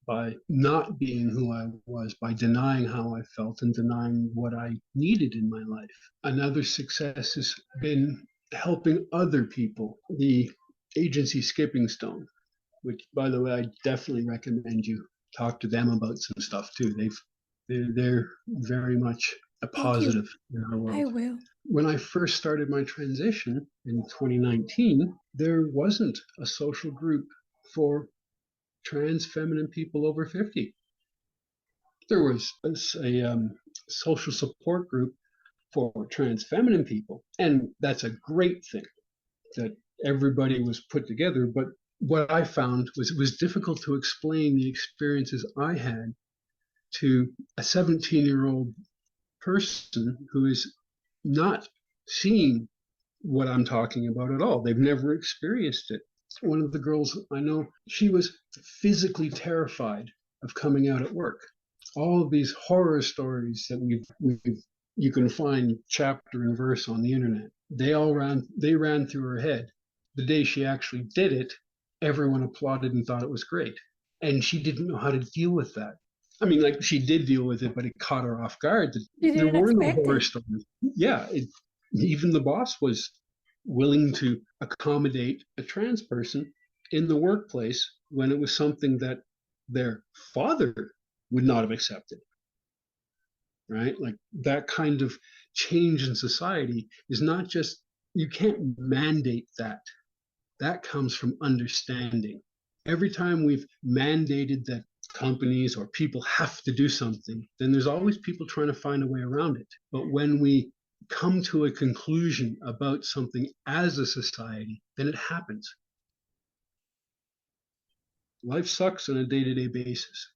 by not being who I was, by denying how I felt and denying what I needed in my life. Another success has been helping other people. The agency Skipping Stone, which, by the way, I definitely recommend you talk to them about some stuff too. They're very much a positive in our world. I will. When I first started my transition in 2019, there wasn't a social group for trans feminine people over 50. There was a social support group for trans feminine people, and that's a great thing that everybody was put together. But what I found was it was difficult to explain the experiences I had to a 17-year-old person who is not seeing what I'm talking about at all. They've never experienced it. One of the girls I know, she was physically terrified of coming out at work. All of these horror stories that you can find chapter and verse on the internet, they ran through her head. The day she actually did it, everyone applauded and thought it was great. And she didn't know how to deal with that. I mean, like, she did deal with it, but it caught her off guard. There were no horror stories. Yeah, even the boss was willing to accommodate a trans person in the workplace when it was something that their father would not have accepted. Right? Like, that kind of change in society is not just, you can't mandate that. That comes from understanding. Every time we've mandated that companies or people have to do something, then there's always people trying to find a way around it. But when we come to a conclusion about something as a society, then it happens. Life sucks on a day-to-day basis,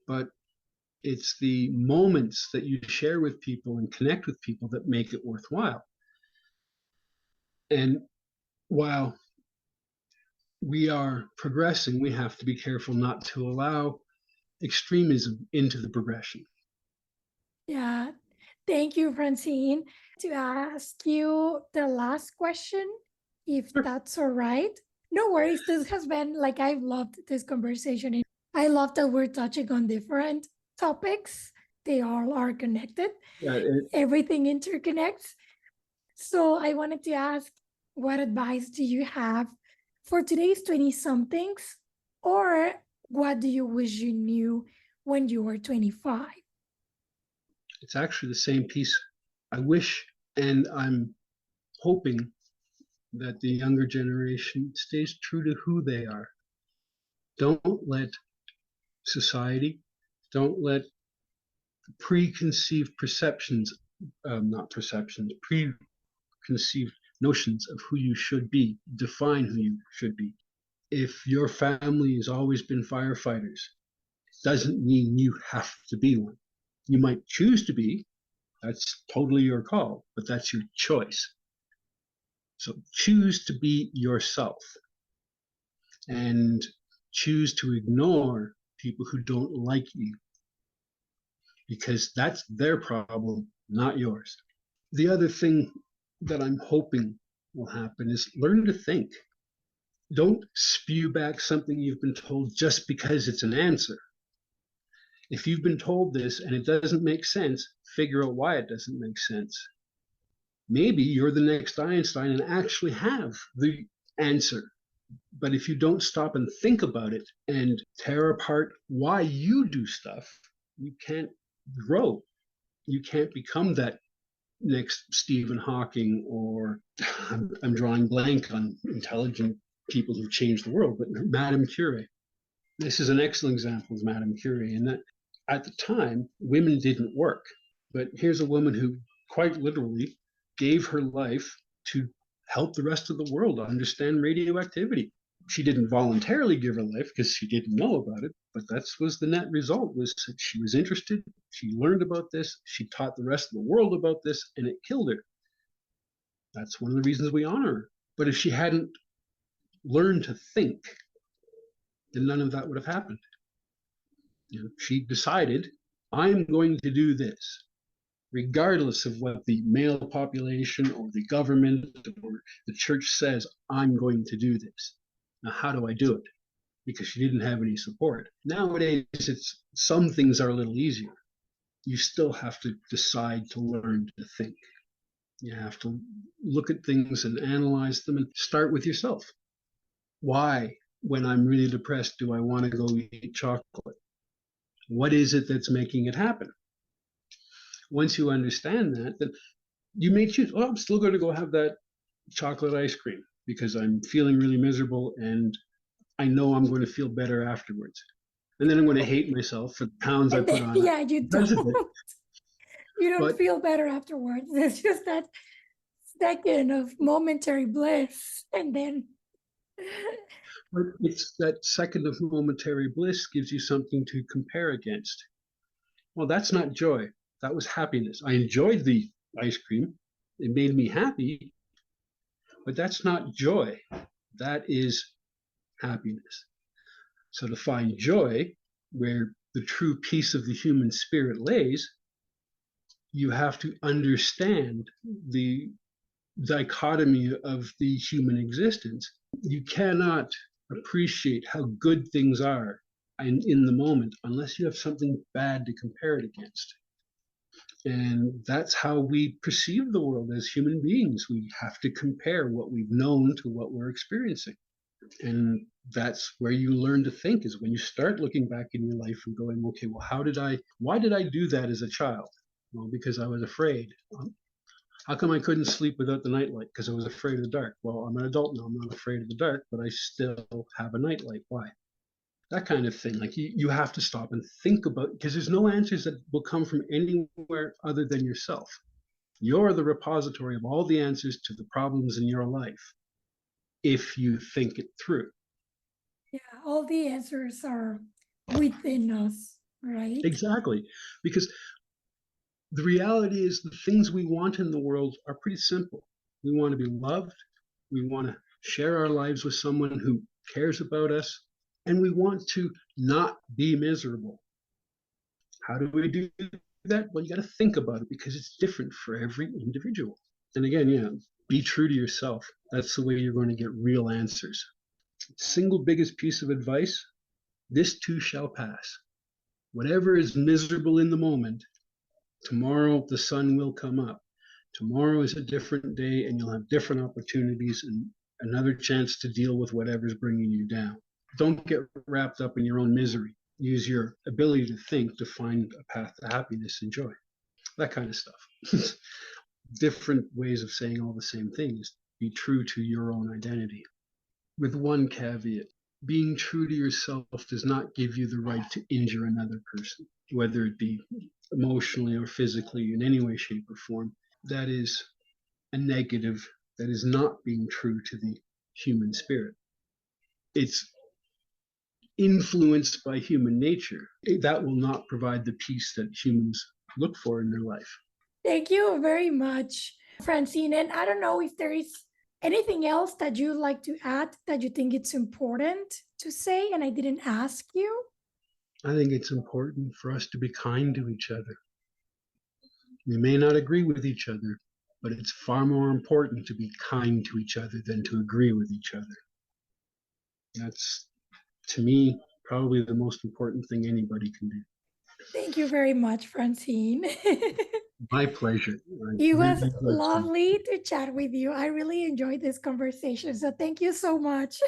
but it's the moments that you share with people and connect with people that make it worthwhile. And while we are progressing, we have to be careful not to allow extremism into the progression. Yeah, Thank you, Francine. To ask you the last question, if Sure. that's all right. No worries. This has been like, I've loved this conversation. I love that we're touching on different topics. They all are connected, Yeah, everything interconnects. So I wanted to ask, what advice do you have for today's 20 somethings? Or what do you wish you knew when you were 25? it's actually the same piece. I wish, and I'm hoping that the younger generation stays true to who they are. Don't let society, don't let preconceived perceptions, not perceptions, preconceived notions of who you should be define who you should be. If your family has always been firefighters, it doesn't mean you have to be one. You might choose to be, that's totally your call, but that's your choice. So choose to be yourself and choose to ignore people who don't like you because that's their problem, not yours. The other thing that I'm hoping will happen is learn to think. Don't spew back something you've been told just because it's an answer. If you've been told this and it doesn't make sense, figure out why it doesn't make sense. Maybe you're the next Einstein and actually have the answer. But if you don't stop and think about it and tear apart why you do stuff, you can't grow. You can't become that next Stephen Hawking or I'm drawing blank on intelligent people who changed the world, but Madame Curie. This is an excellent example of Madame Curie, in that at the time, women didn't work. But here's a woman who quite literally gave her life to help the rest of the world understand radioactivity. She didn't voluntarily give her life because she didn't know about it, but that was the net result, was that she was interested, she learned about this, she taught the rest of the world about this, and it killed her. That's one of the reasons we honor her. But if she hadn't learned to think, then none of that would have happened. She decided, I'm going to do this, regardless of what the male population or the government or the church says. I'm going to do this. Now, how do I do it? Because she didn't have any support. Nowadays, it's some things are a little easier. You still have to decide to learn to think. You have to look at things and analyze them and start with yourself. Why, when I'm really depressed, do I want to go eat chocolate? What is it that's making it happen? Once you understand that, then you may choose, oh, I'm still going to go have that chocolate ice cream because I'm feeling really miserable and I know I'm going to feel better afterwards. And then I'm going to hate myself for the pounds I And put then, on yeah, you because of it. don't. You don't But, feel better afterwards. It's just that second of momentary bliss. And then, but it's that second of momentary bliss gives you something to compare against. Well, that's not joy. That was happiness. I enjoyed the ice cream. It made me happy, but that's not joy. That is happiness. So to find joy, where the true peace of the human spirit lays, you have to understand the dichotomy of the human existence. You cannot appreciate how good things are in the moment unless you have something bad to compare it against. And that's how we perceive the world as human beings. We have to compare what we've known to what we're experiencing. And that's where you learn to think, is when you start looking back in your life and going, okay, well, why did I do that as a child? Well, because I was afraid. How come I couldn't sleep without the nightlight? Because I was afraid of the dark. Well, I'm an adult now. I'm not afraid of the dark, but I still have a nightlight. Why? That kind of thing. Like you have to stop and think about, because there's no answers that will come from anywhere other than yourself. You're the repository of all the answers to the problems in your life if you think it through. yeah, all the answers are within us, right? Exactly. Because the reality is the things we want in the world are pretty simple. We want to be loved. We want to share our lives with someone who cares about us. And we want to not be miserable. How do we do that? Well, you got to think about it because it's different for every individual. And again, yeah, be true to yourself. That's the way you're going to get real answers. Single biggest piece of advice: this too shall pass. Whatever is miserable in the moment, tomorrow the sun will come up. Tomorrow is a different day, and you'll have different opportunities and another chance to deal with whatever's bringing you down. Don't get wrapped up in your own misery. Use your ability to think to find a path to happiness and joy. That kind of stuff. Different ways of saying all the same things. Be true to your own identity. With one caveat: being true to yourself does not give you the right to injure another person, whether it be emotionally or physically in any way, shape, or form. That is a negative. That is not being true to the human spirit. It's influenced by human nature. That will not provide the peace that humans look for in their life. Thank you very much, Francine. And I don't know if there is anything else that you'd like to add that you think it's important to say and I didn't ask you. I think it's important for us to be kind to each other. We may not agree with each other, but it's far more important to be kind to each other than to agree with each other. That's, to me, probably the most important thing anybody can do. Thank you very much, Francine. My pleasure. It was lovely to chat with you. I really enjoyed this conversation. So thank you so much.